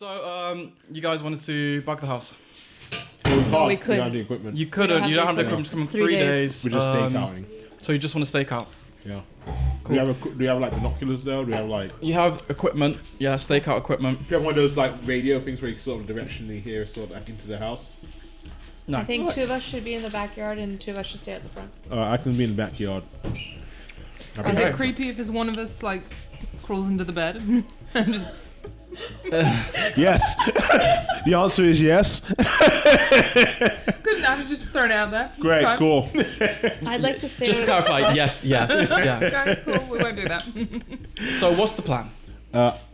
So, you guys wanted to bug the house? No, we You don't couldn't. have the equipment. You couldn't. You don't have the equipment. It's coming It's 3 3 days. days. We're just stakeouting. So you just want to stake out. Yeah. Cool. Do we have like binoculars though? Do we have like? You have equipment. Yeah, stakeout equipment. Do you have one of those like radio things where you can sort of directionally hear sort of like into the house? No. I think 2 of us should be in the backyard and 2 of us should stay at the front. I can be in the backyard. Is Okay. it creepy if there's one of us like crawls into the bed and just Yes. The answer is yes. good? I was just throwing it out there. Great. Fine. Cool. I'd like to stay Just to with clarify, yes. Yeah. Okay, cool. We won't do that. So what's the plan?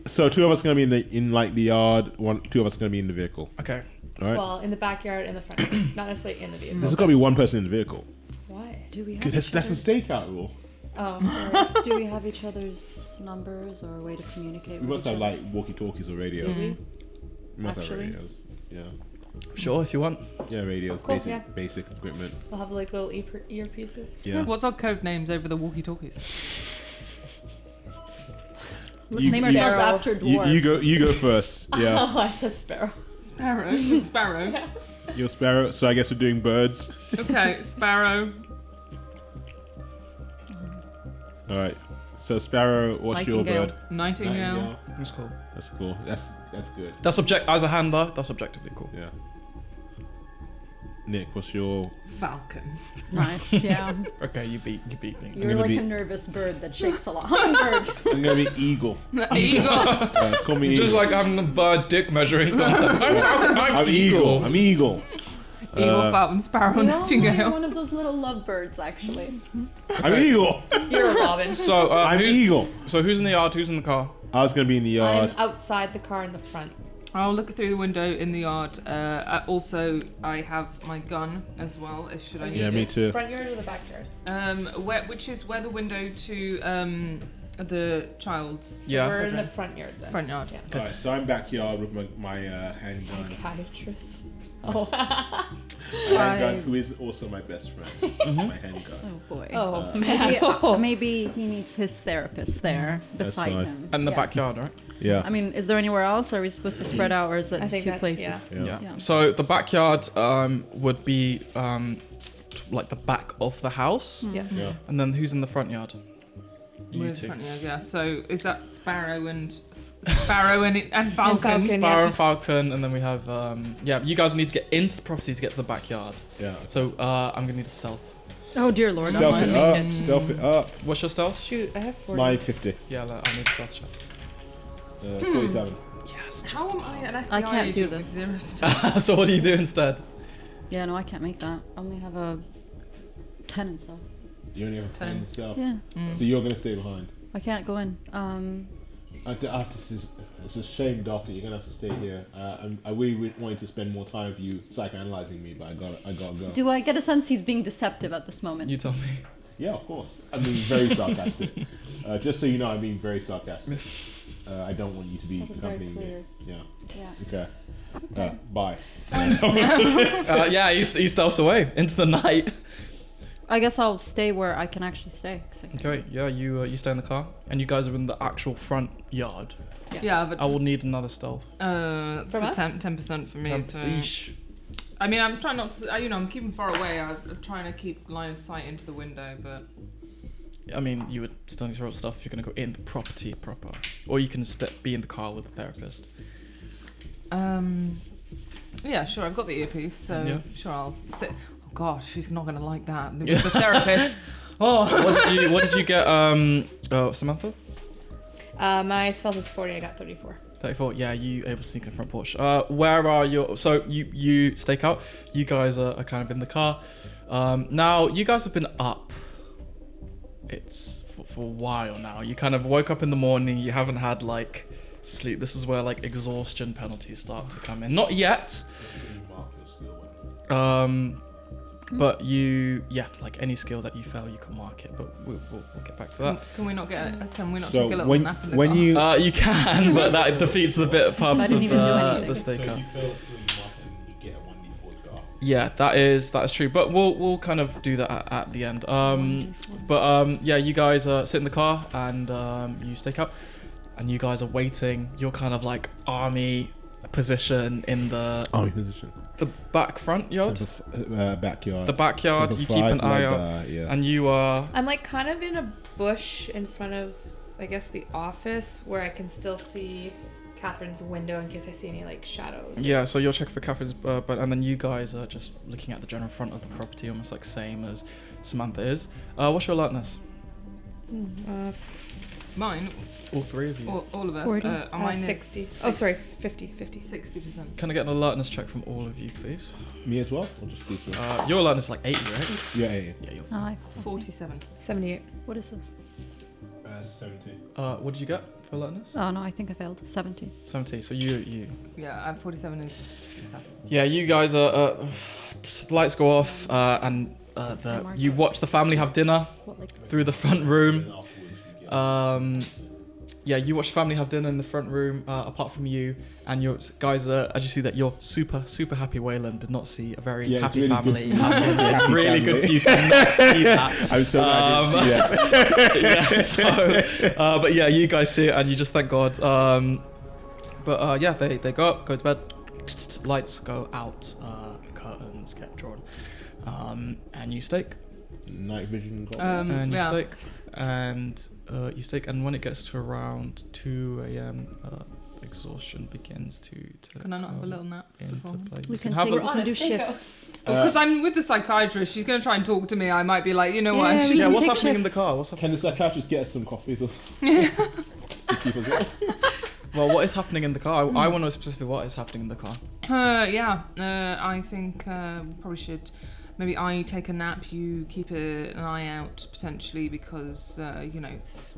So 2 of us are gonna be in the yard. 2 of us are gonna be in the vehicle. Okay. All right. well, in the backyard and the front. Not necessarily in the vehicle. There's gotta be one person in the vehicle. Why? Do we have That's a stakeout rule. Oh, sorry. Do we have each other's numbers or a way to communicate? We with must each have other? like walkie-talkies or radios. Do we? We must have Actually? radios. Yeah. Sure, if you want. Yeah, radios. Cool, basic yeah. basic equipment. We'll have like little earpieces. Yeah. What's our code names over the walkie-talkies? Let's You- name you- ourselves after dwarves. You go first. Yeah. Oh, I said sparrow. Sparrow. Sparrow. You're Sparrow. So I guess we're doing birds. Okay, Sparrow. All right. So Sparrow, what's your Nightingale. bird? Nightingale. That's cool. That's cool. That's good. That's as a handler. That's objectively cool. Yeah. Nick, what's your? Falcon. Nice, yeah. Okay, you beat me. You're gonna like be- a nervous bird that shakes a lot. Hummingbird. I'm gonna be eagle. Eagle. Call me eagle. Just like I'm the bird dick measuring contest. I'm eagle. I'm eagle. Eagle, Falcon, Sparrow, You're Nightingale. one of those little lovebirds, actually. I'm eagle. You're a robin. So I'm eagle. So who's in the yard? Who's in the car? I was gonna be in the yard. I'm outside the car in the front. I'll look through the window in the yard. Also, I have my gun as well. Should I need Yeah, it? me too. Front yard or the backyard? Which is where the window to the child's So Yeah. we're in the bedroom. front yard then. front yard. Yeah. Alright, so I'm backyard with my handgun. Psychiatrist. Oh. My handgun, who is also my best friend. My handgun. Oh boy. Oh, Maybe, man. maybe he needs his therapist there That's beside fine. him. And the Yeah. backyard, right? Yeah. I mean, is there anywhere else? Are we supposed to spread out, or is it I just think 2 that's- places? Yeah. Yeah. So the backyard would be like the back of the house, Yeah. Yeah. and then who's in the front yard? You We're in the two. front yard, yeah. So is that Sparrow and Falcon? Falcon. Sparrow Yeah. and Falcon, and then we have you guys need to get into the property to get to the backyard. Yeah. So I'm gonna need a stealth. Oh dear lord, I Stealth want it to up. make it. Stealth it up. What's your stealth? Shoot, I have 40. My 50. Yeah, I need a stealth check. 47. Yes, How am I an FBI I can't do agent with this. 0 stealth? So what do you do instead? Yeah, no, I can't make that. I only have a 10 and stuff. You only have 10 stealth. Yeah, So you're gonna stay behind. I can't go in. It's a shame, Doc, that you're gonna have to stay here. I really wanted to spend more time with you psychoanalyzing me, but I gotta go. Do I get a sense he's being deceptive at this moment? You tell me. Yeah, of course. I'm being very sarcastic. Just so you know, I'm being very sarcastic. I don't want you to be That was very accompanying me. clear. Yeah. Yeah. Okay. Bye. Yeah, he stealths away into the night. I guess I'll stay where I can actually stay. 'cause I can- Okay, yeah, you stay in the car, and you guys are in the actual front yard. Yeah, but I will need another stealth. From us? that's 10% for me. So. Eesh. I mean, I'm trying not to. I'm keeping far away. I'm trying to keep line of sight into the window, but I mean, you would still need to roll stuff if you're gonna go in the property proper, or you can be in the car with the therapist. yeah, sure. I've got the earpiece, so Yeah. sure I'll sit. Oh gosh, she's not gonna like that. The therapist. Oh, What did you get, Samantha? My stealth is 40. I got 34. 34. Yeah, you able to sneak in the front porch. Where are your? So you stake out. You guys are kind of in the car. Now you guys have been up. It's for a while now. You kind of woke up in the morning. You haven't had like sleep. This is where like exhaustion penalties start to come in. Not yet. But like any skill that you fail, you can mark it. But we'll get back to that. can we not get? Can we not So take a little when nap in the when car? you You can, but that defeats the bit I purpose didn't of even do the anything. stake out. fail skill, you mark it and you get a 1d4 die. Yeah, that is true. But we'll kind of do that at the end. Yeah, you guys sit in the car and you stake out, and you guys are waiting. You're kind of like army position in the Army position. back front yard. Backyard. The backyard. Semper You keep an Fi, eye like out, that, yeah. and you are. I'm like kind of in a bush in front of, I guess, the office where I can still see Catherine's window in case I see any like shadows. Yeah, so you'll check for Catherine's, but and then you guys are just looking at the general front of the property, almost like same as Samantha is. What's your alertness? Mine, All three of you. all of us. 40. Mine is 60. Oh, sorry, 50. 60%. Can I get an alertness check from all of you, please? Me as well? Or just these two? Your alertness is like 80, right? Yeah. Yeah, you're Oh, fine. 47. 78. What is this? 70. What did you get for alertness? Oh no, I think I failed. 70. 70. So you. Yeah, 47 is success. Yeah, you guys are. Lights go off, and you watch the family have dinner What, like through the front room. Yeah, you watch the family have dinner in the front room, apart from you, and your guys, as you see that your super happy Wayland did not see a very Yeah, it's happy really family. good. have dinner. It's Happy really family. good for you to not see that. I'm so glad I didn't see that. Yeah, so, but yeah, you guys see it and you just thank God. But yeah, they go up, go to bed, lights go out, curtains get drawn, and you stake. Night vision. And you yeah. stake, and you stake, and when it gets to around 2 a.m., exhaustion begins to Can I not have a come little nap? into play. we You can have take, a- we can do shifts. Because I'm with the psychiatrist, she's going to try and talk to me. I might be like, you know what? Yeah, I we yeah, can what's take happening in the shifts. car? What's happening? Can the psychiatrist get us some coffees or something? Keep us well? Well, what is happening in the car? I want to know specifically what is happening in the car. I think we probably should. Maybe I take a nap, you keep an eye out potentially because, you know, it's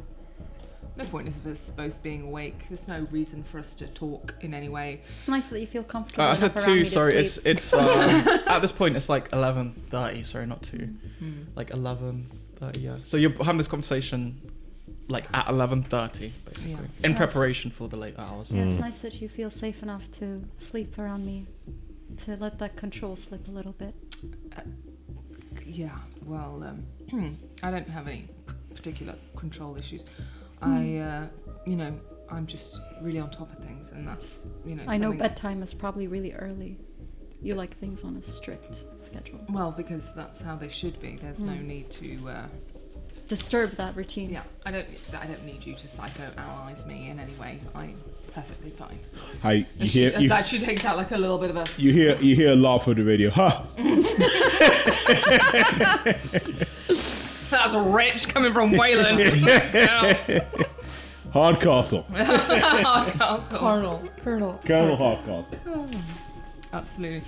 no point of us both being awake. There's no reason for us to talk in any way. It's nice that you feel comfortable. I said enough around 2. me to Sorry, sleep. it's at this point it's like 11:30. Sorry, not 2. Mm. Like 11:30. Yeah. So you're having this conversation like at 11:30, basically, Yeah. in Nice. preparation for the late hours. Yeah, it's nice that you feel safe enough to sleep around me, to let that control slip a little bit. Yeah, well, I don't have any particular control issues. You know, I'm just really on top of things, and that's, you know. I know something- bedtime is probably really early. You like things on a strict schedule. Well, because that's how they should be. There's no need to. Disturb that routine. Yeah, I don't need you to psychoanalyze me in any way. I'm perfectly fine. Hi, you hear you, That she takes out like a little bit of a. you hear a laugh on the radio. Ha! That's rich coming from Wayland. Hardcastle. Hardcastle. Colonel. Colonel Hardcastle. Absolutely.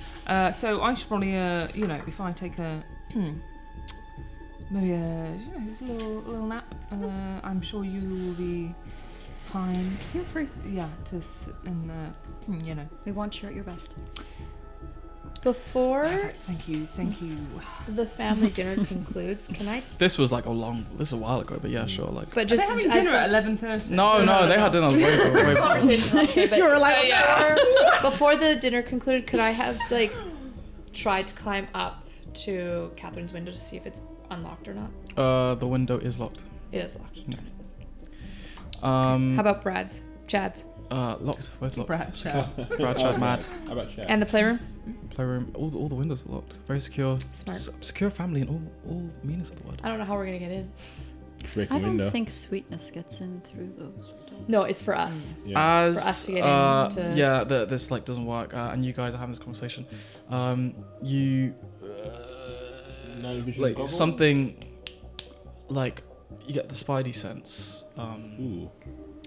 So I should probably, you know, if I take a maybe just a little nap. I'm sure you will be fine. Feel free. Yeah, to sit and you know. We want you at your best. Before Perfect. Thank you. the family dinner concludes, can I? This was like this is a while ago, but yeah, sure. Like, But Just just having as dinner some- at 11:30. no, they had dinner way before. conversation. Okay, but You're like, before the dinner concluded, could I have like tried to climb up to Catherine's window to see if it's unlocked or not? The window is locked. It is locked. Yeah. How about Chad's, Locked. Both locked. Brad, Secure. Brad, Chad, Mad. How about chat? and the playroom? Playroom. All the windows are locked. Very secure. Smart. Secure family in all meanings of the word. I don't know how we're gonna get in. Break I the don't window. think sweetness gets in through those. I don't. No, it's for us. Yeah. As For us to get into- yeah, this like doesn't work, and you guys are having this conversation. You Night vision like goggles? something like you get the spidey sense, Ooh.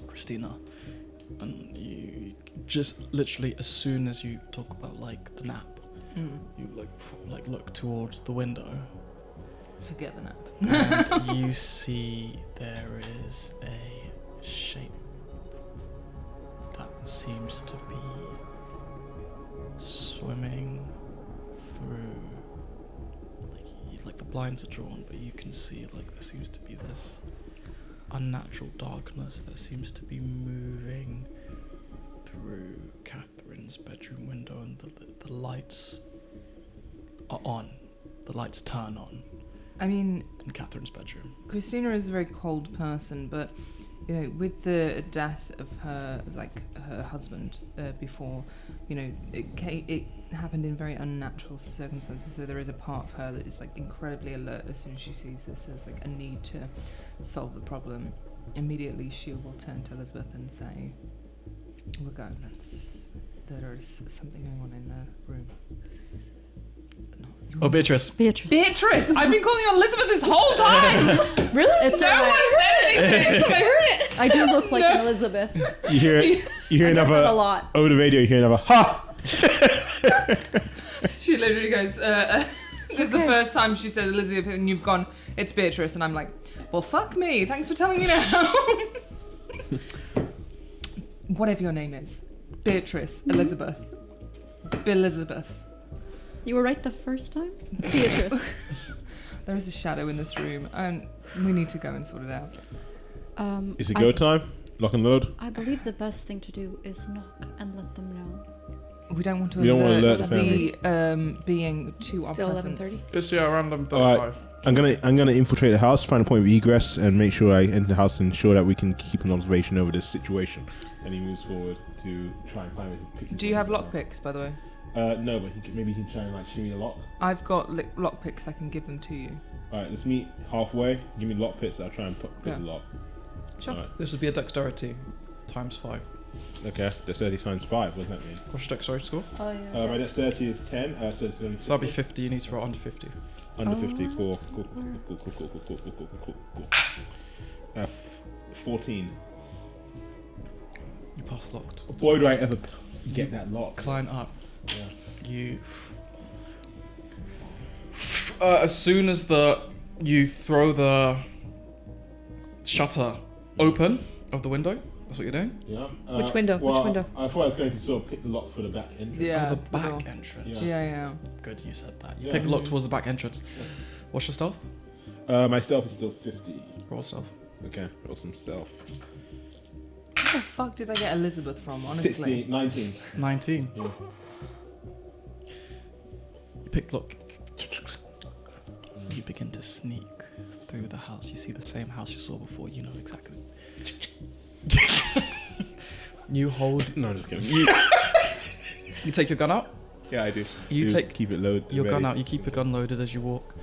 Christina, and you just literally as soon as you talk about like the nap, you like look towards the window. Forget the nap. And you see there is a shape that seems to be swimming through, like the blinds are drawn, but you can see like there seems to be this unnatural darkness that seems to be moving through Catherine's bedroom window, and the lights are on. The lights turn on I mean, in Catherine's bedroom. Christina is a very cold person, but you know, with the death of her husband before, you know, it happened in very unnatural circumstances. So there is a part of her that is like incredibly alert as soon as she sees this as like a need to solve the problem. Immediately, she will turn to Elizabeth and say, "We'll go. There is something going on in the room." Oh, Beatrice. Beatrice. Beatrice! I've been calling you Elizabeth this whole time! Really? It's No alright. one said anything! So I heard it. I do look like an Elizabeth. You hear it. You hear I get that a another lot. over the radio. You hear another ha. She literally goes, this is the first time she says Elizabeth and you've gone, it's Beatrice. And I'm like, well, fuck me. Thanks for telling me now. Whatever your name is. Beatrice, Elizabeth. Elizabeth. You were right the first time? Beatrice. There is a shadow in this room and we need to go and sort it out. Is it go time? Lock and load. I believe the best thing to do is knock and let them know. We don't want to We don't want to alert alert the being too Still presence. 11:30. It's around 11:35. Alright. I'm gonna infiltrate the house, find a point of egress, and make sure I enter the house and ensure that we can keep an observation over this situation. And he moves forward to try and find it. Do you have lockpicks, by the way? No, but maybe he can try and like shimmy the lock. I've got lockpicks. I can give them to you. Alright, let's meet halfway. Give me lock picks. I'll try and pick Yeah. the lock. Sure. Alright. This would be a dexterity times 5. Okay, that's 30 times 5. What does that mean? What's your dexterity score? Oh, yeah. My dexterity is 10. So it's going to So that'd be 50. You need to roll under 50. under Oh, 50. Cool. Cool. 14. You pass locked. Boy, do I ever get that lock. Climb up. Yeah. You. As soon as you throw the shutter open of the window, that's what you're doing. Yeah. Which window? Well, Which window? I thought I was going to sort of pick the lock for the back entrance. Yeah. Oh, the the back door. entrance. Yeah. Yeah. Good, you said that. You Yeah. pick the lock towards the back entrance. What's your stealth? My stealth is still 50. Roll stealth. Okay, roll some stealth. Where the fuck did I get Elizabeth from, honestly? 16, 19. 19. Yeah. You pick the lock. You begin to sneak through the house. You see the same house you saw before. You know exactly. You hold. No, I'm just kidding. You take your gun out. Yeah, I do. You take keep it loaded. your gun out. You keep your gun loaded as you walk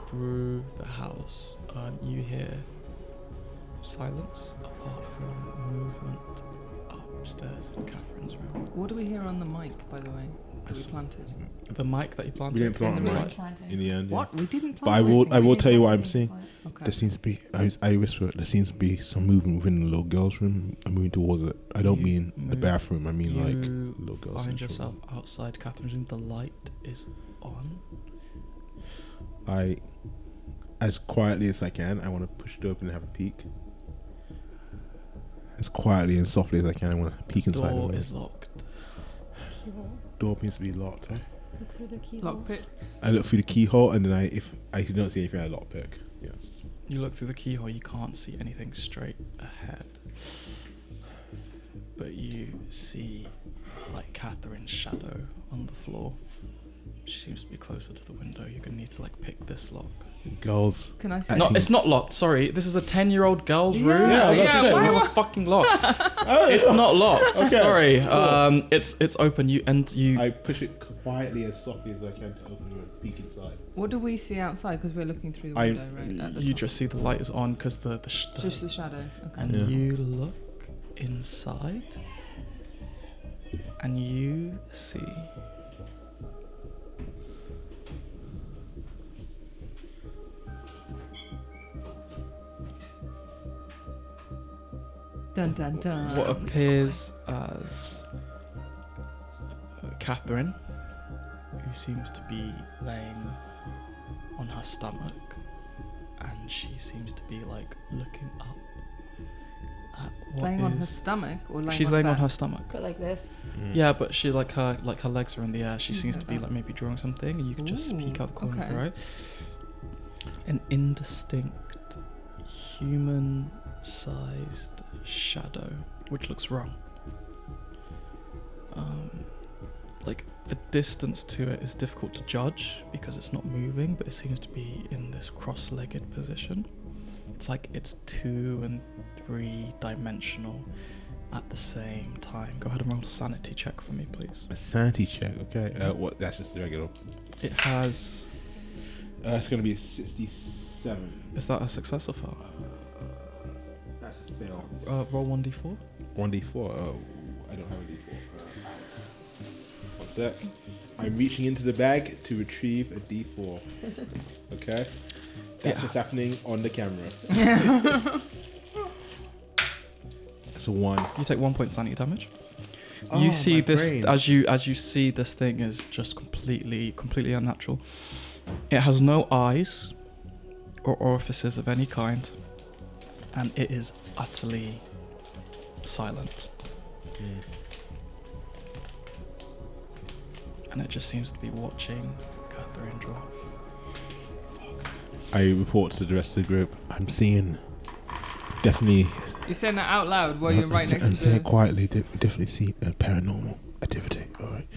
through the house. You hear silence apart from movement upstairs in Catherine's room. What do we hear on the mic, by the way, that we planted? The mic that you planted. We didn't plant in the the mic. side. In the end. Yeah. What? We didn't plant But I will tell you what I'm seeing. Okay. There seems to be. I whisper. There seems to be some movement within the little girl's room. I'm moving towards it. I don't You mean the move- bathroom. I mean like You little girl's find central yourself room. outside Catherine's room. The light is on. I, as quietly as I can, I want to push it open and have a peek. As quietly and softly as I can, I want to peek inside the Door room. is locked. Keyhole. Door seems to be locked. Right? Look through the keyhole. Lockpicks. I look through the keyhole, and then if I don't see anything, I lockpick. Yeah. You look through the keyhole. You can't see anything straight ahead, but you see like Catherine's shadow on the floor. She seems to be closer to the window. You're gonna need to like pick this lock. Girls. Can I see? No, Actually- it's not locked. Sorry, this is a 10-year-old girl's Yeah, room. yeah, This that's is it. not Why- a fucking lock. Oh, It's not locked. Okay, Sorry. cool. It's open. You I push it quietly as softly as I can to open the room, peek inside. What do we see outside? Because we're looking through the I- window, right? At the you top. just see the light is on because Just the shadow. Okay. and Yeah. you look inside and you see Dun dun dun. what appears as Catherine, who seems to be laying on her stomach, and she seems to be like looking up at what Laying on her is- stomach or laying She's on laying on back? her stomach. But like this. Yeah, but she her legs are in the air. She seems Okay, to be that- like maybe drawing something, and you can just peek Ooh, out the corner of okay. her eye. An indistinct, human-sized shadow, which looks wrong. Like the distance to it is difficult to judge because it's not moving, but it seems to be in this cross-legged position. It's like it's 2 and 3 dimensional at the same time. Go ahead and roll a sanity check for me, please. A sanity check, okay. What? That's just regular. It has. It's going to be a 67. Is that a success or fail? That's a fail. Roll 1d4. 1d4. Oh, I don't have a d4. 1 sec. I'm reaching into the bag to retrieve a d4. Okay? That's what's happening on the camera. That's a 1. You take 1 point sanity damage. Oh, You see my this brain. as you see this thing is just completely unnatural. It has no eyes or orifices of any kind, and it is utterly silent. And it just seems to be watching Catherine draw. I report to the rest of the group. I'm seeing definitely. You're saying that out loud while you're right next I'm to saying the... quietly. We definitely see a paranormal activity. All right.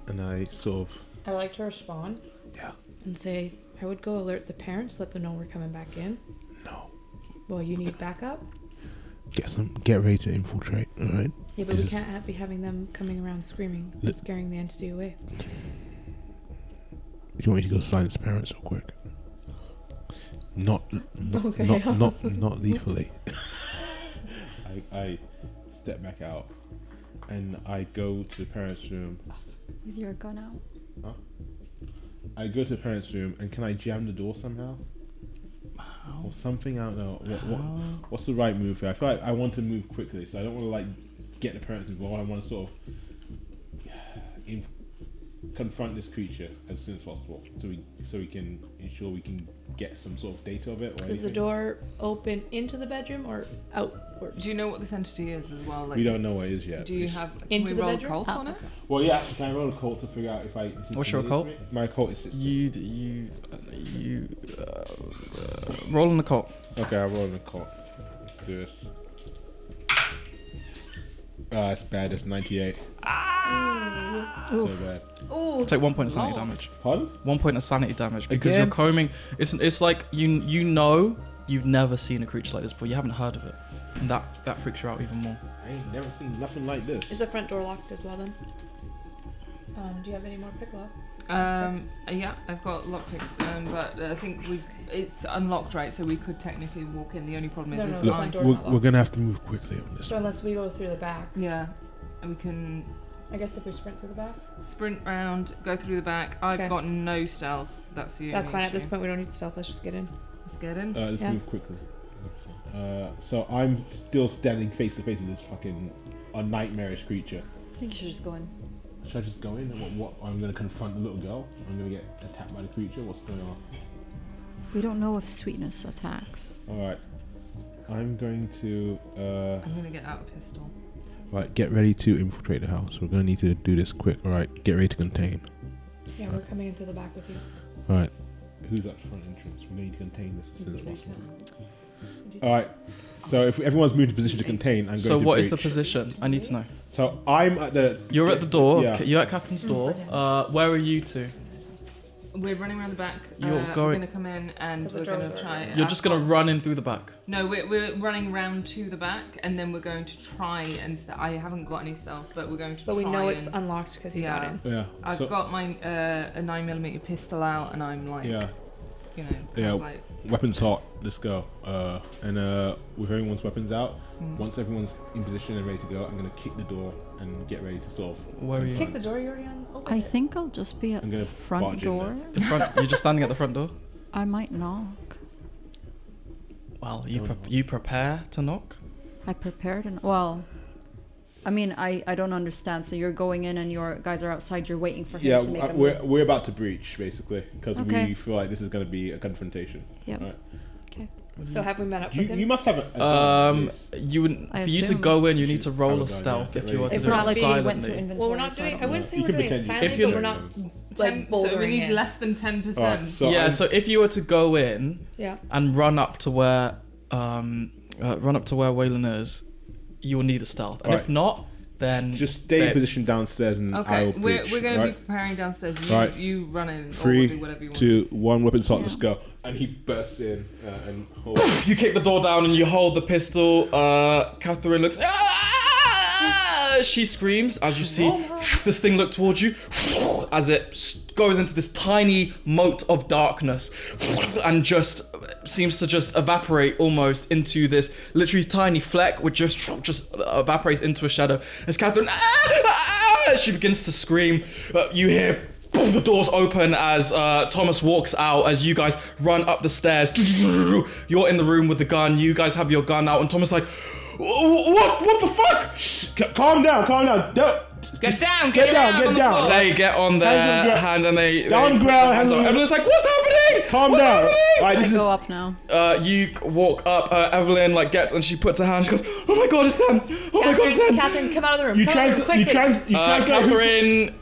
And I sort of. I would like to respond. Yeah. And say, I would go alert the parents, let them know we're coming back in. No. Well, you need backup. Get ready to infiltrate. All right. Yeah, but This we is- can't be having them coming around screaming and scaring the entity away. You want me to go silence the parents real quick? Not Okay, not lethally. I step back out and I go to the parents' room. With your gun out. I go to the parents' room and can I jam the door somehow? How? Or something, I don't know. What's the right move here? I feel like I want to move quickly, so I don't want to like get the parents involved. I want to sort of confront this creature as soon as possible, so we can ensure we can get some sort of data of it. Or Is the anything. door open into the bedroom or outward? Do you know what this entity is as well? Like, We don't know what it is yet. Do you have... Can Into we the roll bedroom? cult on it? Well, yeah. Can I roll a cult to figure out if I? This is What's your familiar occult? to me? My occult is 16. You roll in the cult. Okay, I rolled an occult. Let's do this. It's bad. It's 98. So bad. Ooh. Take 1 point of sanity Lord. damage. Pardon? 1 point of sanity damage because Again? you're combing. It's like you know you've never seen a creature like this before. You haven't heard of it, and that freaks you out even more. I ain't never seen nothing like this. Is the front door locked as well then? Do you have any more pick locks? Yeah, I've got lockpicks, but I think it's unlocked, right? So we could technically walk in. The only problem is, No, is the Look, front door we're, not we're locked. gonna have to move quickly on this. So unless we go through the back, yeah, and we can I guess if we sprint through the back, sprint round, go through the back. I've Okay. got no stealth. That's the only that's fine. At this issue. point, we don't need stealth. Let's just get in. Let's get in. Let's Yeah. move quickly. So I'm still standing face to face with this fucking nightmarish creature. I think you should just go in. Should I just go in? What? I'm gonna confront the little girl. I'm gonna get attacked by the creature. What's going on? We don't know if sweetness attacks. All right. I'm going to. I'm gonna get out a pistol. Right. Get ready to infiltrate the house. We're gonna need to do this quick. All right. Get ready to contain. Yeah, we're coming in through the back with you. All right. Who's at the front entrance? We need to contain this as soon as possible. All right. So if everyone's moved to position to contain, I'm going So to what is the breach. position? I need to know. So I'm at the. You're at the door. Yeah. You're at Catherine's door. Where are you two? We're running around the back. You're We're going- gonna come in and 'Cause the we're gonna doors are try. open. You're just gonna run in through the back. No, we're running round to the back, and then we're going to try and. I haven't got any stealth, but we're going to. But we try know it's and- unlocked because you got Yeah. in. Yeah. I've so, got my a 9mm pistol out, and I'm like, Yeah. you know, kind Yeah. of like, Weapons hot. Let's go. And with everyone's weapons out, mm. once everyone's in position and ready to go, I'm gonna kick the door and get ready to solve. Where are you? Kick the door. You already on. Open I it. think I'll just be at I'm gonna front barge in door. The front. You're just standing at the front door. I might knock. Well, you prepare to knock. I prepared and well, I mean, I don't understand. So you're going in and your guys are outside. You're waiting for him Yeah, to make a we're move. we're about to breach basically because Okay. we feel like this is gonna be a confrontation. Yep. Right. Okay. So have we met up with him? You must have a You wouldn't. I For you to assume. go in, you need to Have roll a a gun, stealth yeah, if get you were ready. to It's do not it like we went through silently. inventory. Well, we're not so I doing. don't I wouldn't know. say You we're can doing it pretend you- silently, If but you- we're not like so we bouldering need in. less than 10%. Alright, so Yeah. I'm- So if you were to go in Yeah. and run up to where Waylon is, you will need a stealth. And if Alright. not, then Just stay in they- position downstairs and I Okay, will we're breach, going to be right? preparing downstairs. Right. You run in or do 3, whatever you want. 2, 1, weapons hot, let's Yeah. go. And he bursts in and holds. You kick the door down and you hold the pistol. Catherine looks. She screams as you see this thing look towards you as it goes into this tiny moat of darkness and just seems to just evaporate almost into this literally tiny fleck which just evaporates into a shadow as Catherine she begins to scream. You hear the doors open as Thomas walks out as you guys run up the stairs. You're in the room with the gun. You guys have your gun out and Thomas is like, what the fuck? Calm down. Don't. Get down! Get down. on the floor. They get on their Hands on the hand and they Down they- ground, hands hands up. on- Evelyn's like, what's happening? Calm What's down. happening? Alright, I this is. go up now. You walk up. Evelyn like gets and she puts her hand. She goes, "Oh my god, it's them! Oh my god, it's them!" Catherine, come out of the room. You Come out of the room quickly. Catherine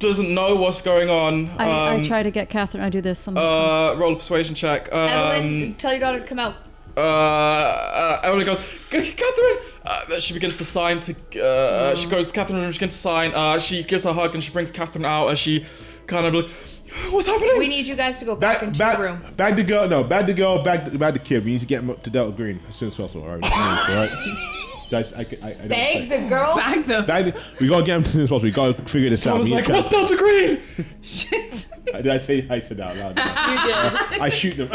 doesn't know what's going on. I try to get Catherine. I do this. Roll a persuasion check. Evelyn, tell your daughter to come out. Evelyn goes, Catherine. She begins to sign to. She goes to Catherine's room. She begins to sign. She gives her a hug and she brings Catherine out as she kind of like, what's happening? We need you guys to go back into Back the room. the girl. No, back the girl. Back the kid. We need to get him up to Delta Green as soon as possible. All right. All right. Guys, I don't Beg say- the girl. Bag them. We gotta get him as soon as possible. We gotta figure this I out. was We like, need what's to- Delta Green? Shit. Did I say I said that out loud? You did. I shoot them.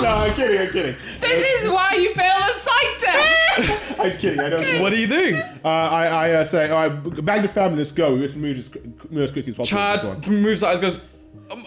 No, I'm kidding. This is why you fail the psych test. I'm kidding. I don't. What do you do? I say, all right, bag the family. Let's go. We have to move as quickly as possible. Chad This one. moves out and goes,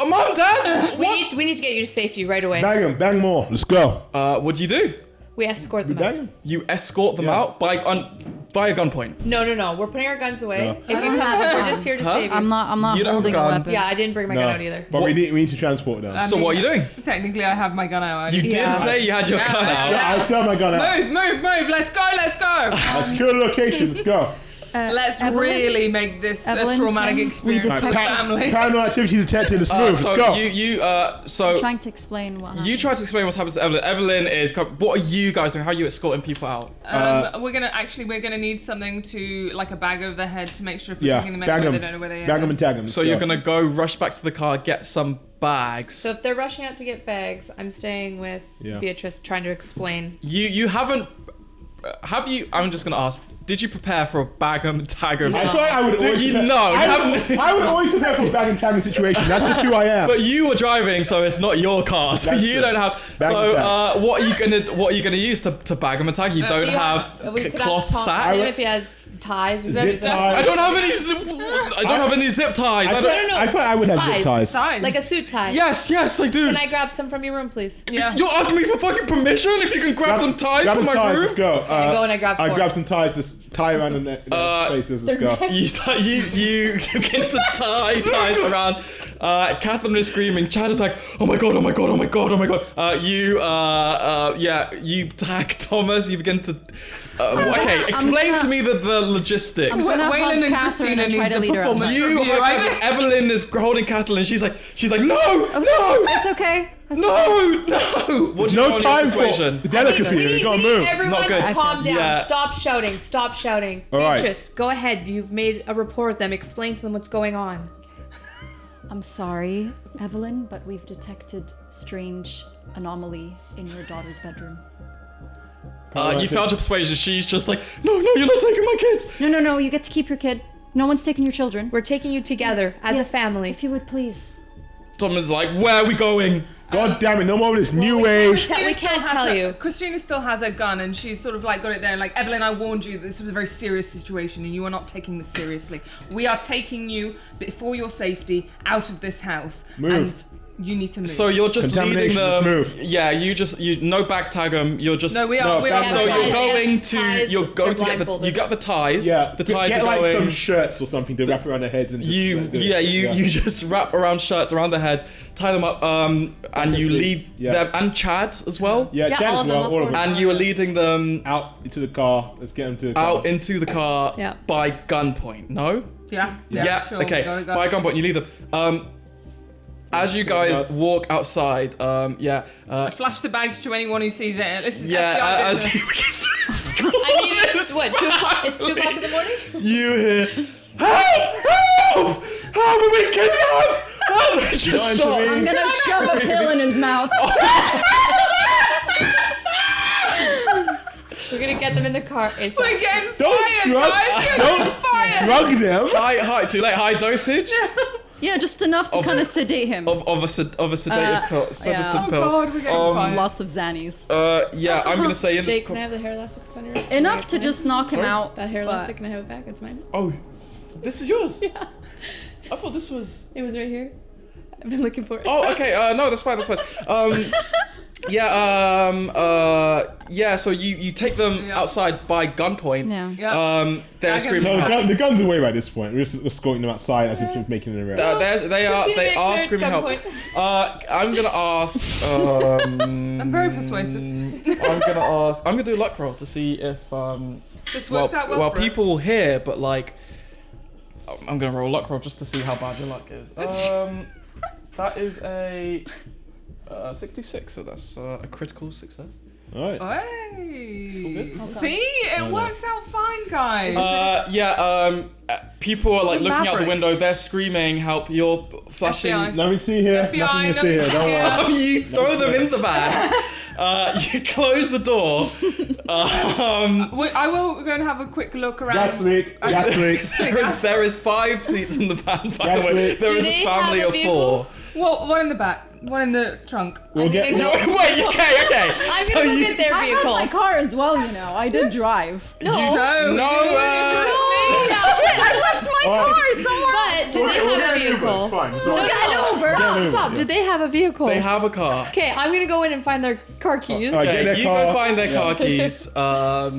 Mom, Dad. We need to get you to safety right away. Bang more. Let's go. What do you do? We escort them Bang out. him. You escort them Yeah. out via gunpoint. No. We're putting our guns away. No. If you come, we're just here to Huh? save you. I'm not You don't have holding a a gun. weapon. Yeah, I didn't bring my gun out either. But we need to transport them. So what are you doing? Technically, I have my gun out. You did Yeah. say you had your Yeah. gun out. I still have my gun out. Move! Let's go! I secure the location. Let's go. Let's Evelyn? really make this a Evelyn, traumatic we experience for the detect- family. Paranormal activity detected. Let's move. So Let's go. you Trying to explain what happened. you try to explain what's happened to Evelyn. Evelyn is. What are you guys doing? How are you escorting people out? We're gonna need something to like a bag over their head to make sure if we're Yeah, taking them bag anywhere, them. they don't know where they are. Bag them and tag them. So you're gonna go rush back to the car, get some bags. So if they're rushing out to get bags, I'm staying with Yeah. Beatrice, trying to explain. You haven't. Have you? I'm just gonna ask. Did you prepare for a bag 'em tag 'em? I feel like I would Do always you prepare- know? You I haven't- would always prepare for a bag and tagging situation. That's just who I am. But you were driving, so it's not your car, so That's you true. don't have. Bag So and tag. what are you gonna use to bag 'em and tag? You don't Do you have we could cloth ask Tom sacks. if he has ties. We could Zip use them. ties. I don't have any. I don't have any zip ties. I I don't. thought, I thought I would have zip Ties. ties. Size. Like a suit tie. Yes, I do. Can I grab some from your room, please? Yeah. You're asking me for fucking permission if you can grab some ties grab from some my ties, room? Let's go. I go and I grab I four. grab some ties. Just tie around in the faces. Let's go. You begin to tie ties around. Catherine is screaming. Chad is like, oh my god. You tag Thomas. You begin to. Okay, explain to me the logistics. I'm gonna Waylon hug and Catherine Christina and try need to the lead her performance. outside. You, review, I think. Evelyn is holding Kathleen. She's like, no. It's okay. It's okay. No. What's No your time for persuasion? delicacy. We You need, gotta we need move. everyone Not good. to calm down. Yeah. Stop shouting. All right. Beatrice, go ahead. You've made a report with them. Explain to them what's going on. I'm sorry, Evelyn, but we've detected strange anomaly in your daughter's bedroom. You failed your persuasion. She's just like, no, you're not taking my kids. No, you get to keep your kid. No one's taking your children. We're taking you together as Yes, a family. If you would please. Tom is like, where are we going? God damn it! No more of this new we age. can't- we can't tell you. Christina still has a gun and she's sort of like got it there. Like, Evelyn, I warned you this was a very serious situation and you are not taking this seriously. We are taking you, for your safety, out of this house. Move. And you need to move. So you're just leading Contamination, them. let's move. Yeah, you no bag tag them. You're just. no, we are. No, we are. that's- So Ties, you're they going have to ties, you're going they're to get the blindfolded. you got the ties. Yeah, the ties get are like going. some shirts or something to wrap around their heads and just like, do it. you just wrap around shirts around their heads, tie them up, and you lead Yeah. them and Chad as well. Yeah, Yeah, Chad all as of them, well, all all of four. them. And you are leading them Out into the car. Let's get them to the car. out into the car Yeah. by gunpoint. No. Yeah. Yeah. Sure, Okay. go. By gunpoint, you lead them. as you guys walk outside, yeah, Flash the bags to anyone who sees it. This is yeah, FBI as business. you begin to score I mean, it's this what, 2 o'clock? It's 2 o'clock in the morning? you hear, help! Help! Help! We're being kidnapped! Help! It just Don't stops. intervene. I'm gonna shove a pill in his mouth. We're gonna get them in the car. It's We're getting Don't fired, drug- guys! We're don't- getting fired! Drug them. High, too late. High dosage Yeah, just enough to Of- kind of sedate him. of a sedative pill, sedative yeah. Oh pill. god, we're getting fired. Lots of Xannies. Yeah, I'm gonna say in this. Jake, can I have the hair elastic that's on your wrist? Enough to just knock him Sorry? out. That hair but- elastic, can I have it back? It's mine. Oh, this is yours. Yeah. I thought this was. It was right here. I've been looking for it. Oh, okay. No, that's fine. That's fine. Yeah. So you take them Yeah. outside by gunpoint. Yeah. Yeah. They're I can- screaming. No, help. the gun's away by this point. We're just escorting them outside as if we're making an arrest. They are Christina are McNair's screaming help. gunpoint. I'm gonna ask. I'm very persuasive. I'm gonna do a luck roll to see if This works out well for us. people hear, but like I'm gonna roll a luck roll just to see how bad your luck is. That is a 66, so that's a critical success. All right. Hey. good? See, it works out fine, guys. People are like We're looking out the mavericks. window. They're screaming, "Help!" You're flashing. FBI. Let me see here. FBI, Nothing to see here. Don't worry. nothing to You throw them in the van. You close the door. I will go and have a quick look around. Gas leak. Gas leak. There is 5 seats in the van. By Yes, the way, Lee. there Do is they a family have a of vehicle? 4. Well, one in the back, one in the trunk. We'll get. No. Wait, okay. I'm So gonna go you- get their I have vehicle. my car as well, you know. I did drive. No. No, No, Shit, I left my Alright. car somewhere else. But do they We'll have get a an Uber, vehicle? it's fine. It's No, all no, right. no, Get an stop, Uber, stop. yeah. Do they have a vehicle? They have a car. Okay, I'm gonna go in and find their car keys. Alright, get Okay, their you car. go find their Yeah. car keys.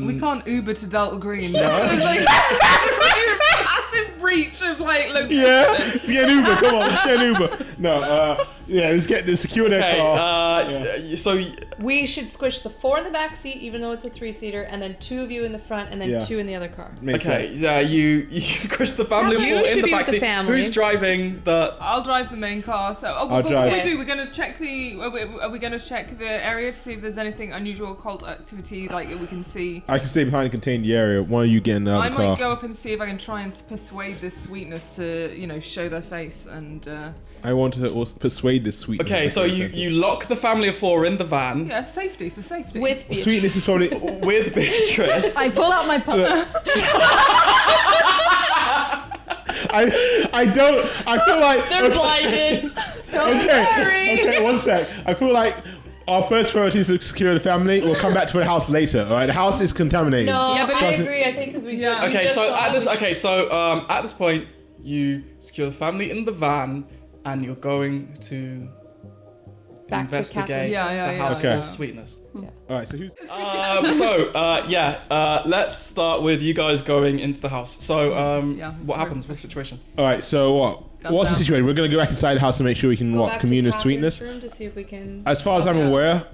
We can't Uber to Delta Green. This is like a massive breach of like location. Yeah. Let's get an Uber. Come on. Let's get an Uber. No. Yeah. Let's secure their Okay, car. so We should squish the 4 in the back seat, even though it's a 3-seater, and then 2 of you in the front, and then Yeah. 2 in the other car. Makes okay, sense. yeah, you squish the family of You 4 in should the be with the backseat. family. Who's driving the? I'll drive the main car. So, I'll before drive. we do, we're gonna check the. Are we gonna check the area to see if there's anything unusual cult activity like we can see? I can stay behind and contain the area. One of you getting out I of the car. might go up and see if I can try and persuade this sweetness to, show their face and. I want to also persuade this sweetness. Okay, so you lock the family of 4 in the van Yeah, safety for safety. With Beatrice. Sweetness is probably. with Beatrice. I pull out my puppet. I don't. I feel like. They're blinded. Okay, one sec. I feel like our first priority is to secure the family. We'll come back to the house later. All right, the house is contaminated. No, Yeah, but I it- agree. I think because we Yeah. did. we Okay, just so saw at this, them. at this point, you secure the family in the van, and you're going to Back to investigate Catherine's Yeah, the house Okay. for sweetness. All right, so who's? Let's start with you guys going into the house. So, Yeah. what happens? What's the situation? All right, so what? Guns What's the down. situation? We're gonna go back inside the house and make sure we can Go back to commune with Catherine's Sweetness. room to see if we can. As far as I'm aware,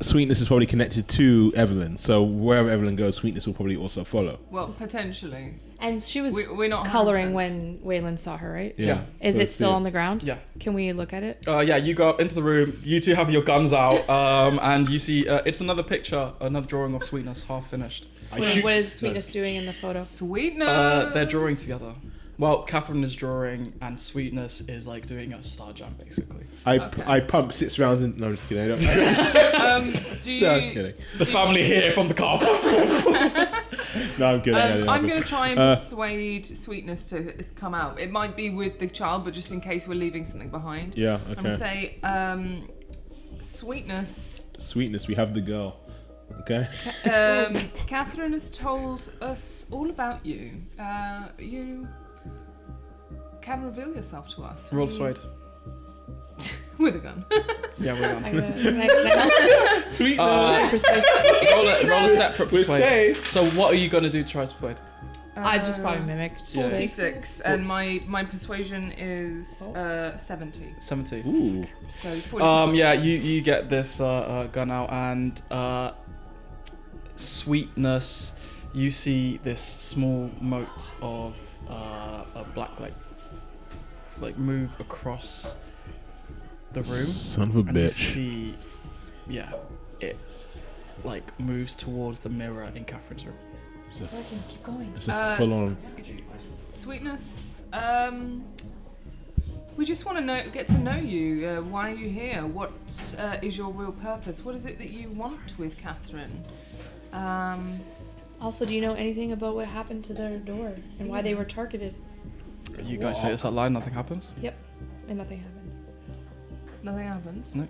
Sweetness is probably connected to Evelyn. So wherever Evelyn goes, Sweetness will probably also follow. Well, potentially. And she was We're not coloring 100%. when Waylon saw her, right? Yeah. Is so it let's still see on the ground? Yeah. Can we look at it? Yeah, you go up into the room. You two have your guns out, and you see it's another picture, another drawing of Sweetness, half finished. What is Sweetness doing in the photo? Sweetness. They're drawing together. Well, Catherine is drawing, and Sweetness is like doing a star jump, basically. I pump 6 rounds in. No, I'm just kidding. I don't. Do you, No, I'm kidding. The family here from the car. No, I'm kidding. I'm going to try and persuade Sweetness to come out. It might be with the child, but just in case we're leaving something behind. Yeah. I'm going to Okay. say, Sweetness. Sweetness, we have the girl. Okay. Catherine has told us all about you. You can reveal yourself to us. Roll Suede. With a gun. Yeah, we're on. I'm gonna- Sweetness. Roll a separate We're persuade. safe. So what are you going to do to try to persuade? I just probably mimicked. Yeah. 46, and my persuasion is 70. 70. Ooh. So 40. Yeah, you get this gun out, and Sweetness, you see this small mote of a black like move across the room. Son of a And you bitch. see, it like moves towards the mirror in Catherine's room. It's working. Keep going. It's a full on. Sweetness, we just want to get to know you. Why are you here? What is your real purpose? What is it that you want with Catherine? Also, do you know anything about what happened to their door and why they were targeted? You guys say it's that line, nothing happens. Yep, and nothing happened. Nothing happens. No.